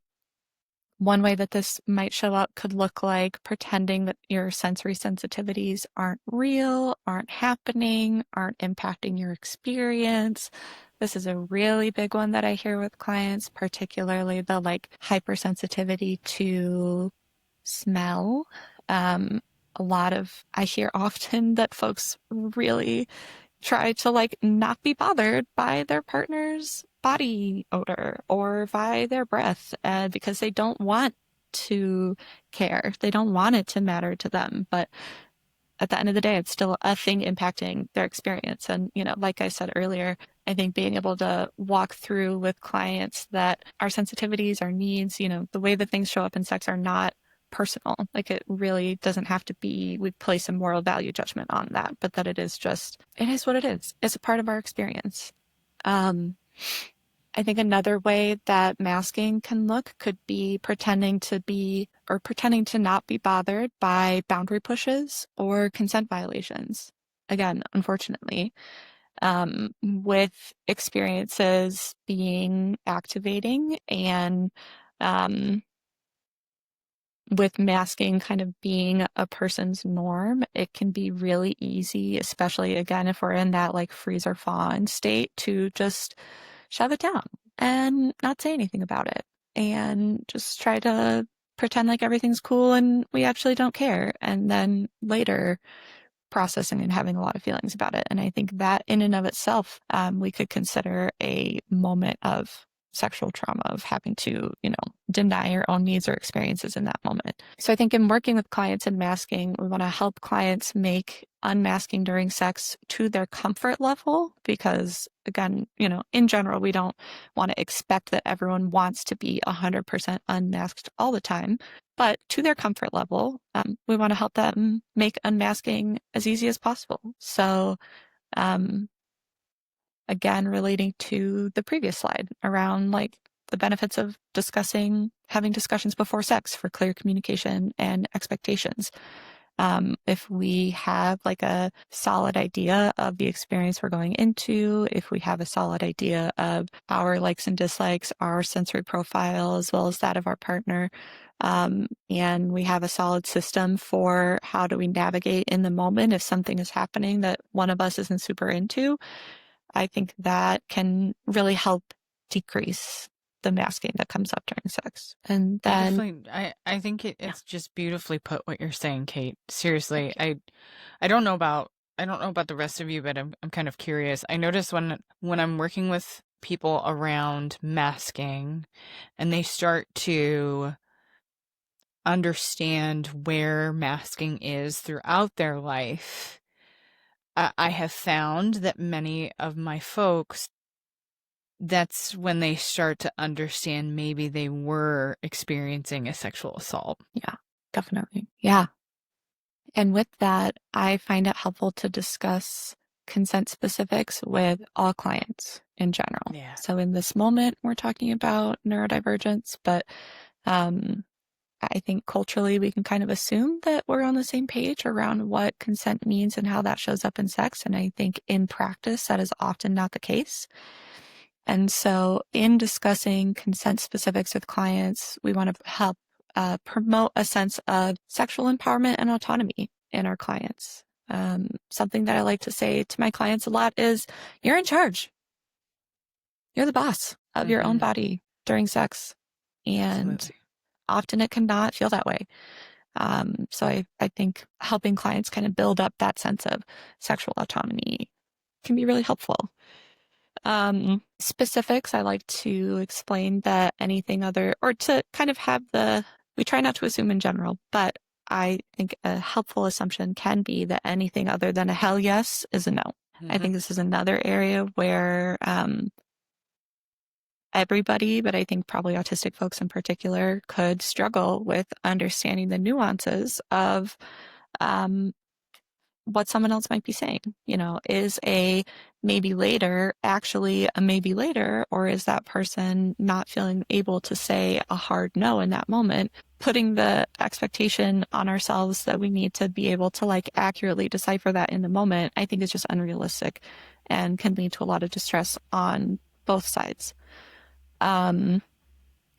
D: way that this might show up could look like pretending that your sensory sensitivities aren't real, aren't happening, aren't impacting your experience. This is a really big one that I hear with clients, particularly the like hypersensitivity to smell. I hear often that folks really try to like not be bothered by their partner's body odor or by their breath because they don't want to care. They don't want it to matter to them. But at the end of the day, it's still a thing impacting their experience. And, you know, like I said earlier, I think being able to walk through with clients that our sensitivities, our needs, you know, the way that things show up in sex are not personal. Like it really doesn't have to be, we place a moral value judgment on that, but that it is just, it is what it is. It's a part of our experience. I think another way that masking can look could be pretending to not be bothered by boundary pushes or consent violations. Again, unfortunately, with experiences being activating and with masking kind of being a person's norm, it can be really easy, especially again, if we're in that like freeze or fawn state, to just shove it down and not say anything about it and just try to pretend like everything's cool and we actually don't care. And then later processing and having a lot of feelings about it. And I think that in and of itself, we could consider a moment of sexual trauma, of having to, deny your own needs or experiences in that moment. So I think in working with clients and masking, we want to help clients make unmasking during sex to their comfort level, because again, in general, we don't want to expect that everyone wants to be 100% unmasked all the time. But to their comfort level, we want to help them make unmasking as easy as possible. So, again, relating to the previous slide around like the benefits of having discussions before sex for clear communication and expectations. If we have like a solid idea of the experience we're going into, if we have a solid idea of our likes and dislikes, our sensory profile, as well as that of our partner, and we have a solid system for how do we navigate in the moment if something is happening that one of us isn't super into, I think that can really help decrease the masking that comes up during sex. And then
A: I think it's just beautifully put what you're saying, Kate. Seriously, I don't know about the rest of you, but I'm kind of curious. I notice when I'm working with people around masking and they start to understand where masking is throughout their life, I have found that many of my folks, that's when they start to understand maybe they were experiencing a sexual assault.
D: Yeah, definitely. Yeah. And with that, I find it helpful to discuss consent specifics with all clients in general.
A: Yeah.
D: So in this moment, we're talking about neurodivergence, but I think culturally we can kind of assume that we're on the same page around what consent means and how that shows up in sex. And I think in practice, that is often not the case. And so in discussing consent specifics with clients, we want to help promote a sense of sexual empowerment and autonomy in our clients. Something that I like to say to my clients a lot is, you're in charge. You're the boss of your own body during sex. And
A: Absolutely.
D: often it cannot feel that way. So I think helping clients kind of build up that sense of sexual autonomy can be really helpful. Specifics, I like to explain that anything other, or to kind of have we try not to assume in general, but I think a helpful assumption can be that anything other than a hell yes is a no. I think this is another area where everybody, but I think probably autistic folks in particular, could struggle with understanding the nuances of what someone else might be saying. Is a maybe later actually a maybe later, or is that person not feeling able to say a hard no in that moment, putting the expectation on ourselves that we need to be able to like accurately decipher that in the moment, I think is just unrealistic and can lead to a lot of distress on both sides. I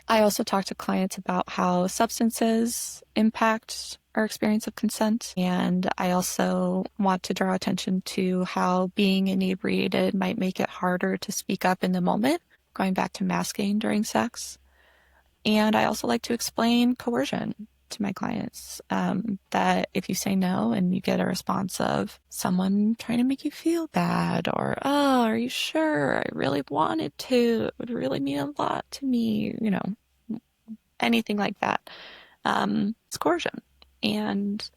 D: also talk to clients about how substances impact our experience of consent. And I also want to draw attention to how being inebriated might make it harder to speak up in the moment, going back to masking during sex. And I also like to explain coercion to my clients, that if you say no and you get a response of someone trying to make you feel bad, or, oh, are you sure? I really wanted to. It would really mean a lot to me, anything like that. It's coercion. And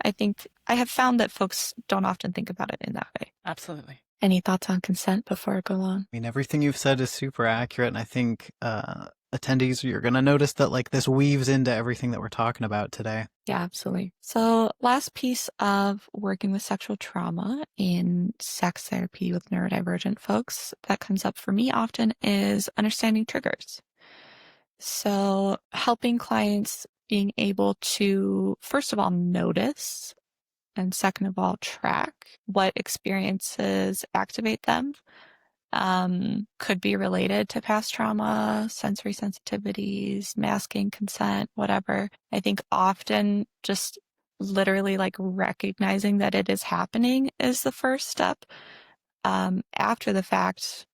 D: I think I have found that folks don't often think about it in that way.
A: Absolutely.
D: Any thoughts on consent before I go on?
B: I mean, everything you've said is super accurate, and I think attendees, you're going to notice that like this weaves into everything that we're talking about today.
D: Yeah, absolutely. So last piece of working with sexual trauma in sex therapy with neurodivergent folks that comes up for me often is understanding triggers. So helping clients being able to, first of all, notice, and second of all, track what experiences activate them. Could be related to past trauma, sensory sensitivities, masking, consent, whatever. I think often just literally like recognizing that it is happening is the first step. After the fact,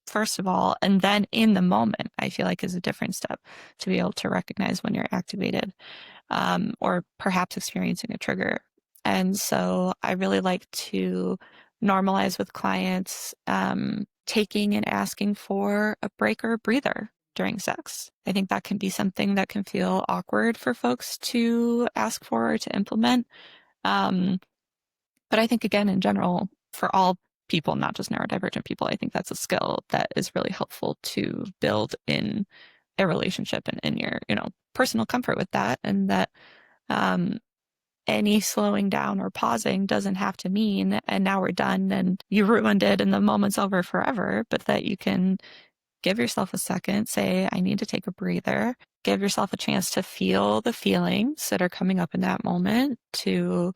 D: first of all, and then in the moment, I feel like is a different step to be able to recognize when you're activated, or perhaps experiencing a trigger. And so I really like to normalize with clients taking and asking for a break or a breather during sex. I think that can be something that can feel awkward for folks to ask for or to implement. But I think, again, in general, for all people, not just neurodivergent people, I think that's a skill that is really helpful to build in a relationship and in your, personal comfort with that. And that any slowing down or pausing doesn't have to mean, and now we're done and you ruined it and the moment's over forever, but that you can give yourself a second, say, I need to take a breather, give yourself a chance to feel the feelings that are coming up in that moment, to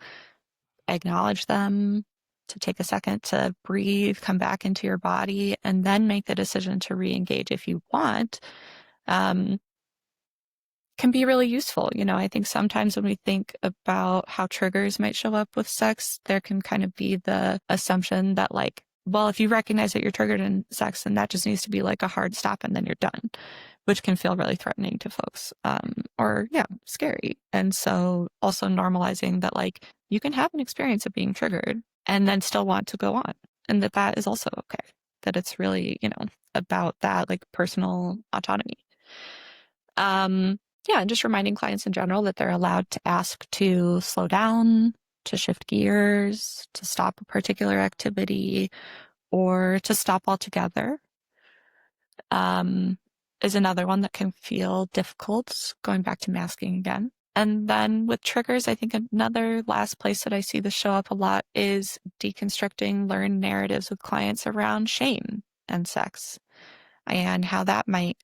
D: acknowledge them, to take a second to breathe, come back into your body, and then make the decision to re-engage if you want. Can be really useful. I think sometimes when we think about how triggers might show up with sex, there can kind of be the assumption that like, well, if you recognize that you're triggered in sex, then that just needs to be like a hard stop and then you're done, which can feel really threatening to folks, or scary. And so also normalizing that like you can have an experience of being triggered and then still want to go on, and that is also okay, that it's really, about that like personal autonomy. And just reminding clients in general that they're allowed to ask to slow down, to shift gears, to stop a particular activity, or to stop altogether. Is another one that can feel difficult, going back to masking again. And then with triggers, I think another last place that I see this show up a lot is deconstructing learned narratives with clients around shame and sex and how that might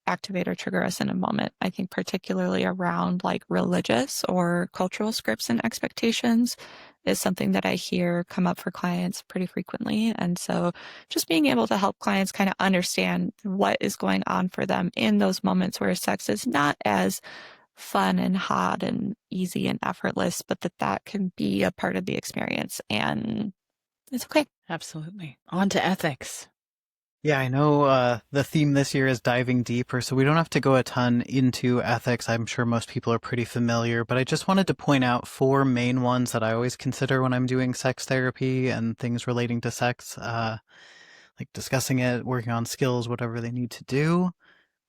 D: activate or trigger us in a moment. I think particularly around like religious or cultural scripts and expectations is something that I hear come up for clients pretty frequently. And so just being able to help clients kind of understand what is going on for them in those moments where sex is not as fun and hot and easy and effortless, but that can be a part of the experience and it's okay.
A: Absolutely. On to ethics.
B: Yeah, I know the theme this year is diving deeper, so we don't have to go a ton into ethics. I'm sure most people are pretty familiar, but I just wanted to point out 4 main ones that I always consider when I'm doing sex therapy and things relating to sex, like discussing it, working on skills, whatever they need to do.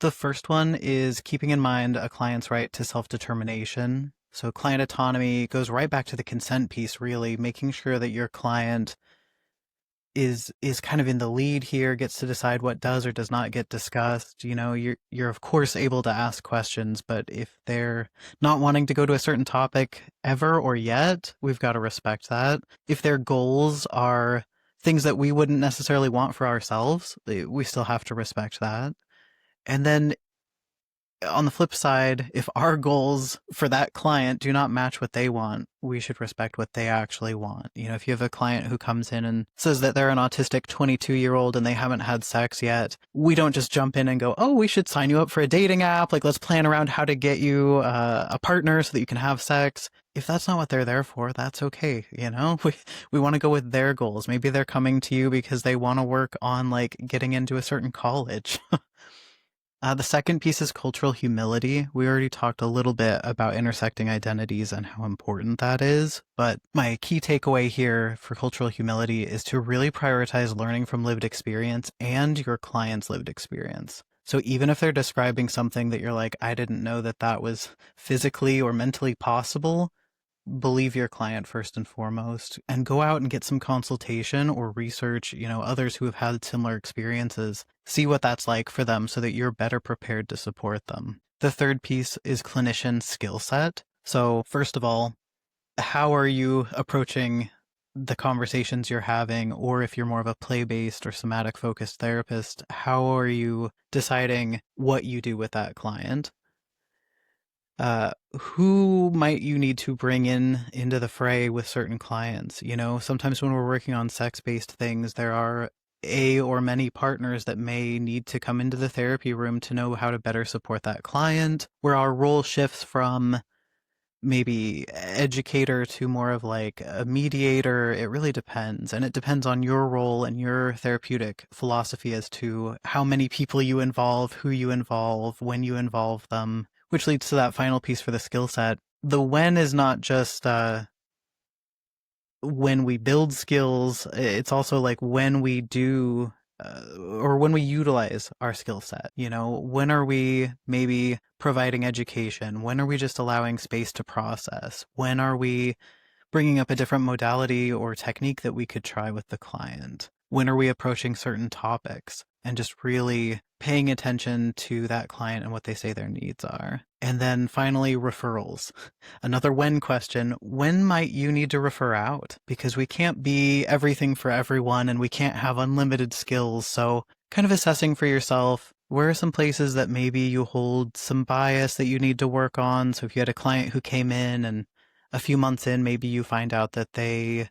B: The first one is keeping in mind a client's right to self-determination. So client autonomy goes right back to the consent piece, really, making sure that your client is kind of in the lead here, gets to decide what does or does not get discussed. You're of course able to ask questions, but if they're not wanting to go to a certain topic ever or yet, we've got to respect that. If their goals are things that we wouldn't necessarily want for ourselves, we still have to respect that. And then on the flip side, if our goals for that client do not match what they want, we should respect what they actually want. If you have a client who comes in and says that they're an autistic 22-year-old and they haven't had sex yet, we don't just jump in and go, oh, we should sign you up for a dating app. Like, let's plan around how to get you a partner so that you can have sex. If that's not what they're there for, that's okay. We want to go with their goals. Maybe they're coming to you because they want to work on like getting into a certain college. The second piece is cultural humility. We already talked a little bit about intersecting identities and how important that is, but my key takeaway here for cultural humility is to really prioritize learning from lived experience and your client's lived experience. So even if they're describing something that you're like, I didn't know that was physically or mentally possible, believe your client first and foremost, and go out and get some consultation or research, others who have had similar experiences. See what that's like for them so that you're better prepared to support them. The third piece is clinician skill set. So first of all, how are you approaching the conversations you're having? Or if you're more of a play-based or somatic-focused therapist, how are you deciding what you do with that client? Who might you need to bring into the fray with certain clients? Sometimes when we're working on sex-based things, there are a or many partners that may need to come into the therapy room to know how to better support that client, where our role shifts from maybe educator to more of like a mediator. It really depends. And it depends on your role and your therapeutic philosophy as to how many people you involve, who you involve, when you involve them, which leads to that final piece for the skill set. The when is not just when we build skills, it's also like when we do or when we utilize our skill set. When are we maybe providing education? When are we just allowing space to process? When are we bringing up a different modality or technique that we could try with the client? When are we approaching certain topics and just really paying attention to that client and what they say their needs are? And then finally, referrals. Another when question. When might you need to refer out? Because we can't be everything for everyone and we can't have unlimited skills. So kind of assessing for yourself, where are some places that maybe you hold some bias that you need to work on? So if you had a client who came in and a few months in, maybe you find out that they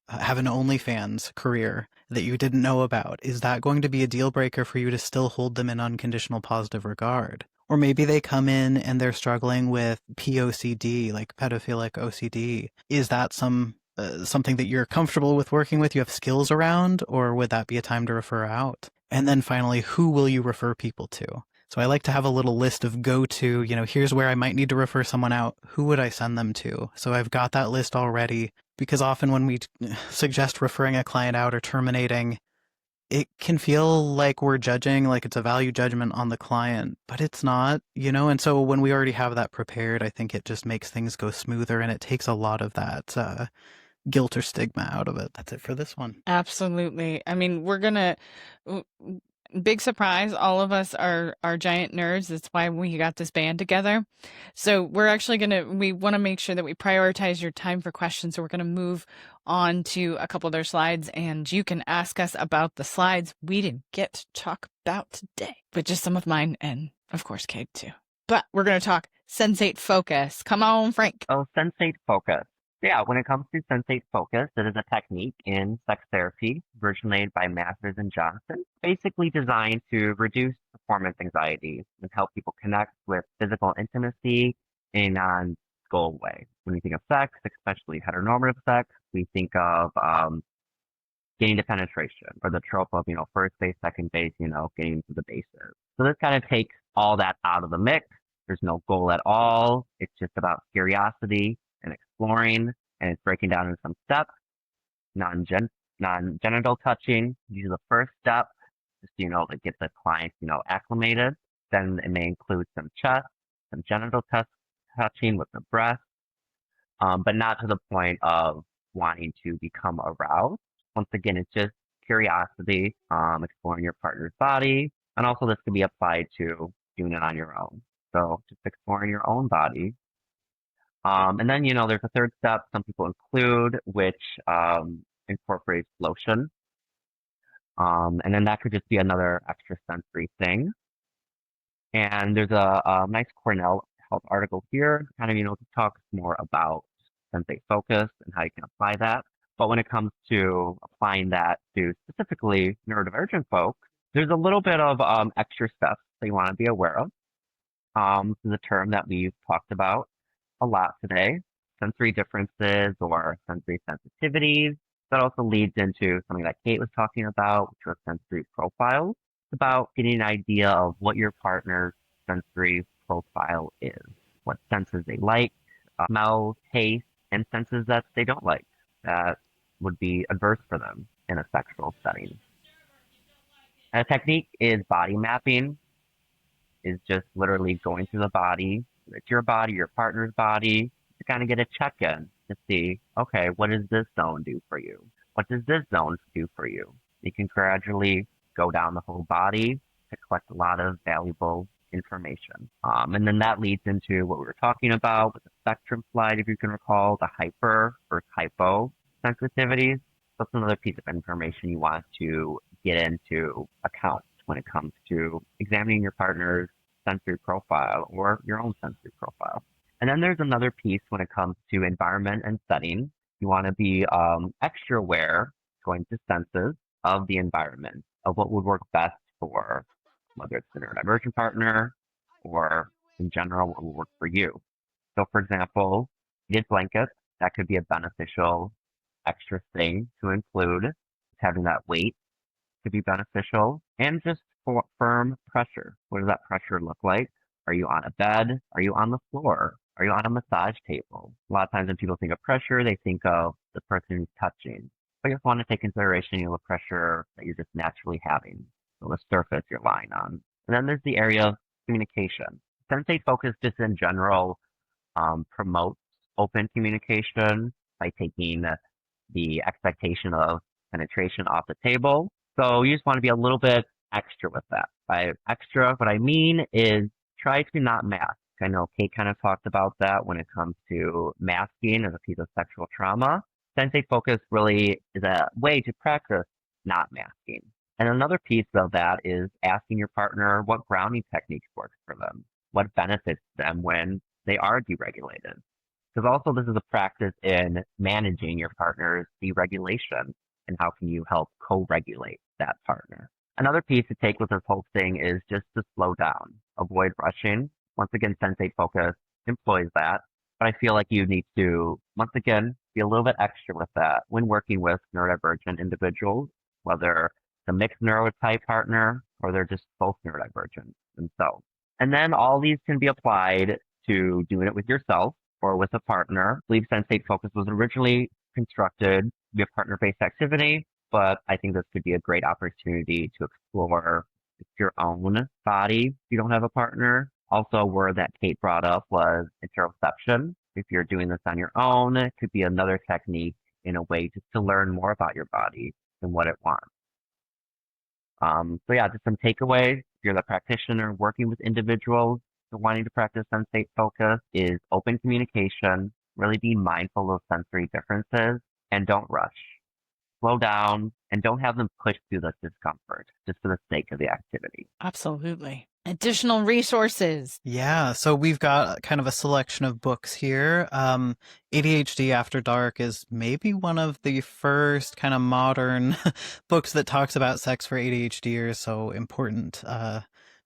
B: have an OnlyFans career that you didn't know about. Is that going to be a deal breaker for you to still hold them in unconditional positive regard? Or maybe they come in and they're struggling with POCD, like pedophilic OCD. Is that something that you're comfortable with working with, you have skills around, or would that be a time to refer out? And then finally, who will you refer people to? So I like to have a little list of go-to, here's where I might need to refer someone out. Who would I send them to? So I've got that list already, because often when we suggest referring a client out or terminating, it can feel like we're judging, like it's a value judgment on the client, but it's not, And so when we already have that prepared, I think it just makes things go smoother and it takes a lot of that guilt or stigma out of it. That's it for this one.
A: Absolutely. I mean, big surprise, all of us are giant nerds. That's why we got this band together. So we're actually we want to make sure that we prioritize your time for questions. So we're going to move on to a couple of their slides, and you can ask us about the slides we didn't get to talk about today, but just some of mine and of course Kate too. But we're going to talk sensate focus. Come on, Frank.
C: Oh, sensate focus. Yeah, when it comes to sensate focus, it is a technique in sex therapy originated by Masters and Johnson, basically designed to reduce performance anxiety and help people connect with physical intimacy in a non-goal way. When we think of sex, especially heteronormative sex, we think of getting to penetration, or the trope of, first base, second base, getting to the bases. So this kind of takes all that out of the mix. There's no goal at all. It's just about curiosity and exploring, and it's breaking down into some steps. Non-genital touching, these are the first step, just, to get the client, acclimated. Then it may include some chest, some genital touching with the breast, but not to the point of wanting to become aroused. Once again, it's just curiosity, exploring your partner's body, and also this could be applied to doing it on your own. So just exploring your own body. And then, there's a third step some people include, which incorporates lotion. And then that could just be another extra sensory thing. And there's a nice Cornell Health article here, kind of, talks more about sensate focus and how you can apply that. But when it comes to applying that to specifically neurodivergent folks, there's a little bit of extra steps that you want to be aware of. This is a term that we've talked about a lot today, sensory differences or sensory sensitivities. That also leads into something that Kate was talking about, which was sensory profiles. It's about getting an idea of what your partner's sensory profile is, what senses they like, smell, taste, and senses that they don't like, that would be adverse for them in a sexual setting. And a technique is body mapping, is just literally going through the body. It's your body, your partner's body, to kind of get a check-in to see, okay, what does this zone do for you? What does this zone do for you? You can gradually go down the whole body to collect a lot of valuable information. And then that leads into what we were talking about with the spectrum slide, if you can recall, the hyper versus hypo sensitivities. That's another piece of information you want to get into account when it comes to examining your partner's sensory profile or your own sensory profile. And then there's another piece when it comes to environment and setting. You want to be extra aware, going to senses of the environment, of what would work best for whether it's the neurodivergent partner or in general what will work for you. So for example, heated blankets, that could be a beneficial extra thing to include. Having that weight could be beneficial, and just firm pressure. What does that pressure look like? Are you on a bed? Are you on the floor? Are you on a massage table? A lot of times when people think of pressure, they think of the person who's touching. But you also want to take consideration, the pressure that you're just naturally having, so the surface you're lying on. And then there's the area of communication. Sensate focus just in general promotes open communication by taking the expectation of penetration off the table. So you just want to be a little bit extra with that. By extra, what I mean is try to not mask. I know Kate kind of talked about that when it comes to masking as a piece of sexual trauma. Sensate focus really is a way to practice not masking. And another piece of that is asking your partner what grounding techniques work for them, what benefits them when they are deregulated. Because also this is a practice in managing your partner's deregulation and how can you help co-regulate that partner. Another piece to take with this whole thing is just to slow down, avoid rushing. Once again, Sensate focus employs that, but I feel like you need to, once again, be a little bit extra with that when working with neurodivergent individuals, whether it's a mixed neurotype partner or they're just both neurodivergent themselves. And then all these can be applied to doing it with yourself or with a partner. I believe Sensate focus was originally constructed to be a partner-based activity, but I think this could be a great opportunity to explore your own body if you don't have a partner. Also, a word that Kate brought up was interoception. If you're doing this on your own, it could be another technique in a way just to learn more about your body and what it wants. So yeah, just some takeaways. If you're the practitioner working with individuals wanting to practice sensate focus is open communication, really be mindful of sensory differences, and don't rush. Slow down and don't have them push through the discomfort just for the sake of the activity.
A: Absolutely. Additional resources.
B: Yeah, so we've got kind of a selection of books here. ADHD After Dark is maybe one of the first kind of modern books that talks about sex for ADHDers, so important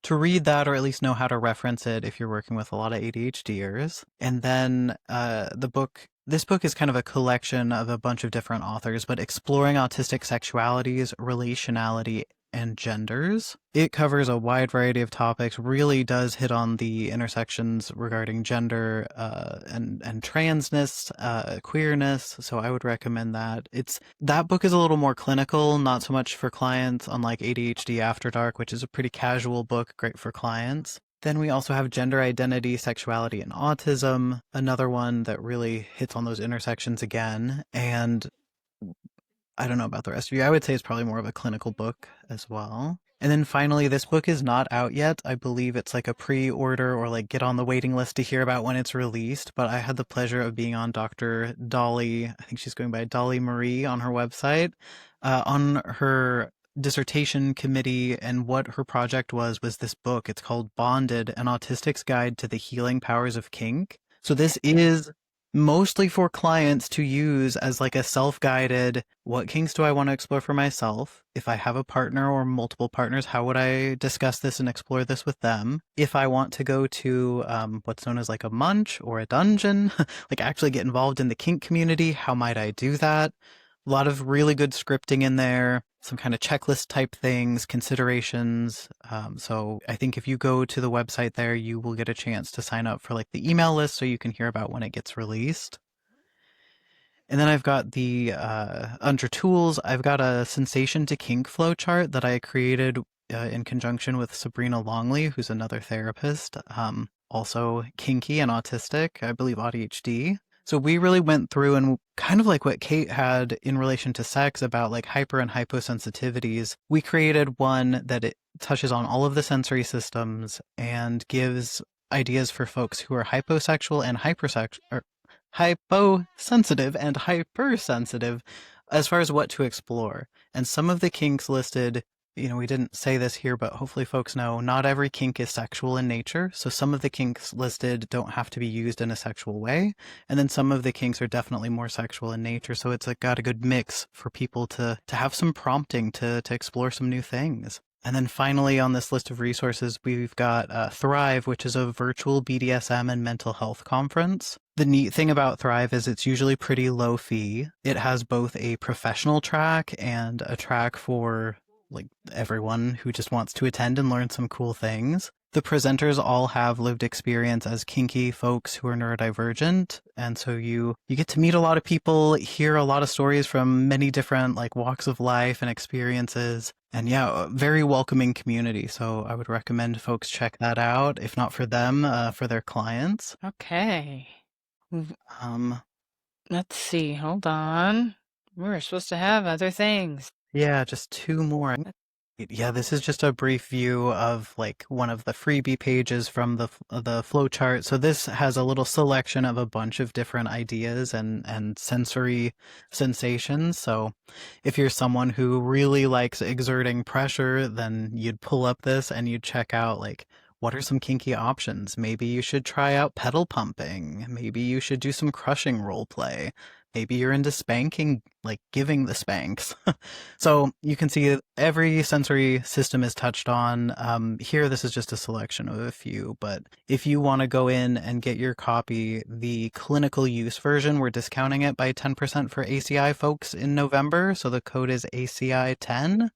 B: to read that or at least know how to reference it if you're working with a lot of ADHDers. And then this book is kind of a collection of a bunch of different authors, but Exploring Autistic Sexualities, Relationality, and Genders. It covers a wide variety of topics, really does hit on the intersections regarding gender and transness, queerness, so I would recommend that. That book is a little more clinical, not so much for clients, unlike ADHD After Dark, which is a pretty casual book, great for clients. Then we also have Gender Identity, Sexuality, and Autism, another one that really hits on those intersections again, and I don't know about the rest of you. I would say it's probably more of a clinical book as well. And then finally, this book is not out yet. I believe it's like a pre-order or like get on the waiting list to hear about when it's released. But I had the pleasure of being on Dr. Dolly, I think she's going by Dolly Marie on her website, on her dissertation committee, and what her project was this book. It's called Bonded, An Autistic's Guide to the Healing Powers of Kink. So this is mostly for clients to use as like a self-guided, what kinks do I want to explore for myself? If I have a partner or multiple partners, how would I discuss this and explore this with them? If I want to go to what's known as like a munch or a dungeon, like actually get involved in the kink community, how might I do that? A lot of really good scripting in there, some kind of checklist type things, considerations. So I think if you go to the website there, you will get a chance to sign up for like the email list so you can hear about when it gets released. And then I've got the, under tools, I've got a sensation to kink flow chart that I created in conjunction with Sabrina Longley, who's another therapist, also kinky and autistic, I believe AuDHD. So we really went through and kind of like what Kate had in relation to sex about like hyper and hyposensitivities. We created one that it touches on all of the sensory systems and gives ideas for folks who are hyposexual and hyposensitive and hypersensitive as far as what to explore. And some of the kinks listed, we didn't say this here, but hopefully folks know not every kink is sexual in nature. So some of the kinks listed don't have to be used in a sexual way. And then some of the kinks are definitely more sexual in nature. So it's like got a good mix for people to have some prompting to explore some new things. And then finally on this list of resources, we've got Thrive, which is a virtual BDSM and mental health conference. The neat thing about Thrive is it's usually pretty low fee. It has both a professional track and a track for like everyone who just wants to attend and learn some cool things. The presenters all have lived experience as kinky folks who are neurodivergent. And so you get to meet a lot of people, hear a lot of stories from many different like walks of life and experiences. And yeah, a very welcoming community. So I would recommend folks check that out, if not for them, for their clients.
A: Okay.
B: Um,
A: Let's see. Hold on. We're supposed to have other things.
B: Yeah, just two more. Yeah, this is just a brief view of like one of the freebie pages from the flowchart. So this has a little selection of a bunch of different ideas and sensory sensations. So if you're someone who really likes exerting pressure, then you'd pull up this and you'd check out like what are some kinky options? Maybe you should try out pedal pumping. Maybe you should do some crushing role play. Maybe you're into spanking, like giving the spanks. So you can see every sensory system is touched on. Here, this is just a selection of a few, but if you want to go in and get your copy, the clinical use version, we're discounting it by 10% for ACI folks in November. So the code is ACI10. And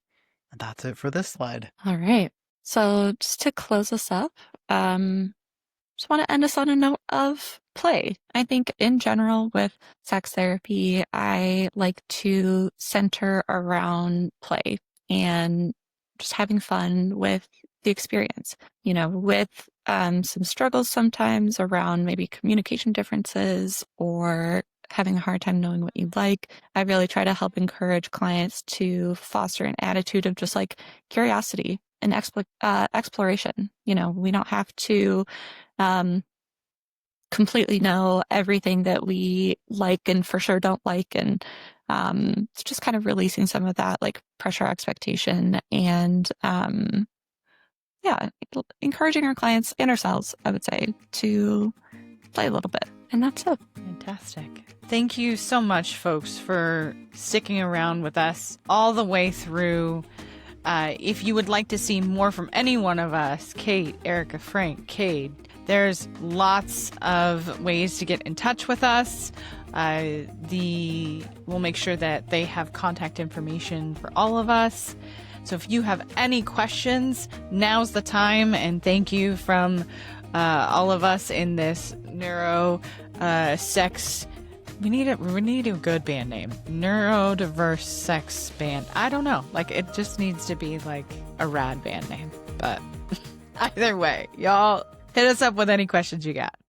B: that's it for this slide.
D: All right. So just to close us up, just want to end us on a note of play. I think in general with sex therapy, I like to center around play and just having fun with the experience, with some struggles sometimes around maybe communication differences or having a hard time knowing what you like. I really try to help encourage clients to foster an attitude of just like curiosity and exploration. We don't have to completely know everything that we like and for sure don't like. And it's just kind of releasing some of that like pressure expectation and encouraging our clients and ourselves, I would say, to play a little bit. And that's it.
A: Fantastic. Thank you so much, folks, for sticking around with us all the way through. If you would like to see more from any one of us, Kate, Erica, Frank, Cade, there's lots of ways to get in touch with us. We'll make sure that they have contact information for all of us. So if you have any questions, now's the time. And thank you from all of us in this neuro sex. We need a good band name. Neurodiverse sex band. I don't know. Like it just needs to be like a rad band name. But either way, y'all hit us up with any questions you got.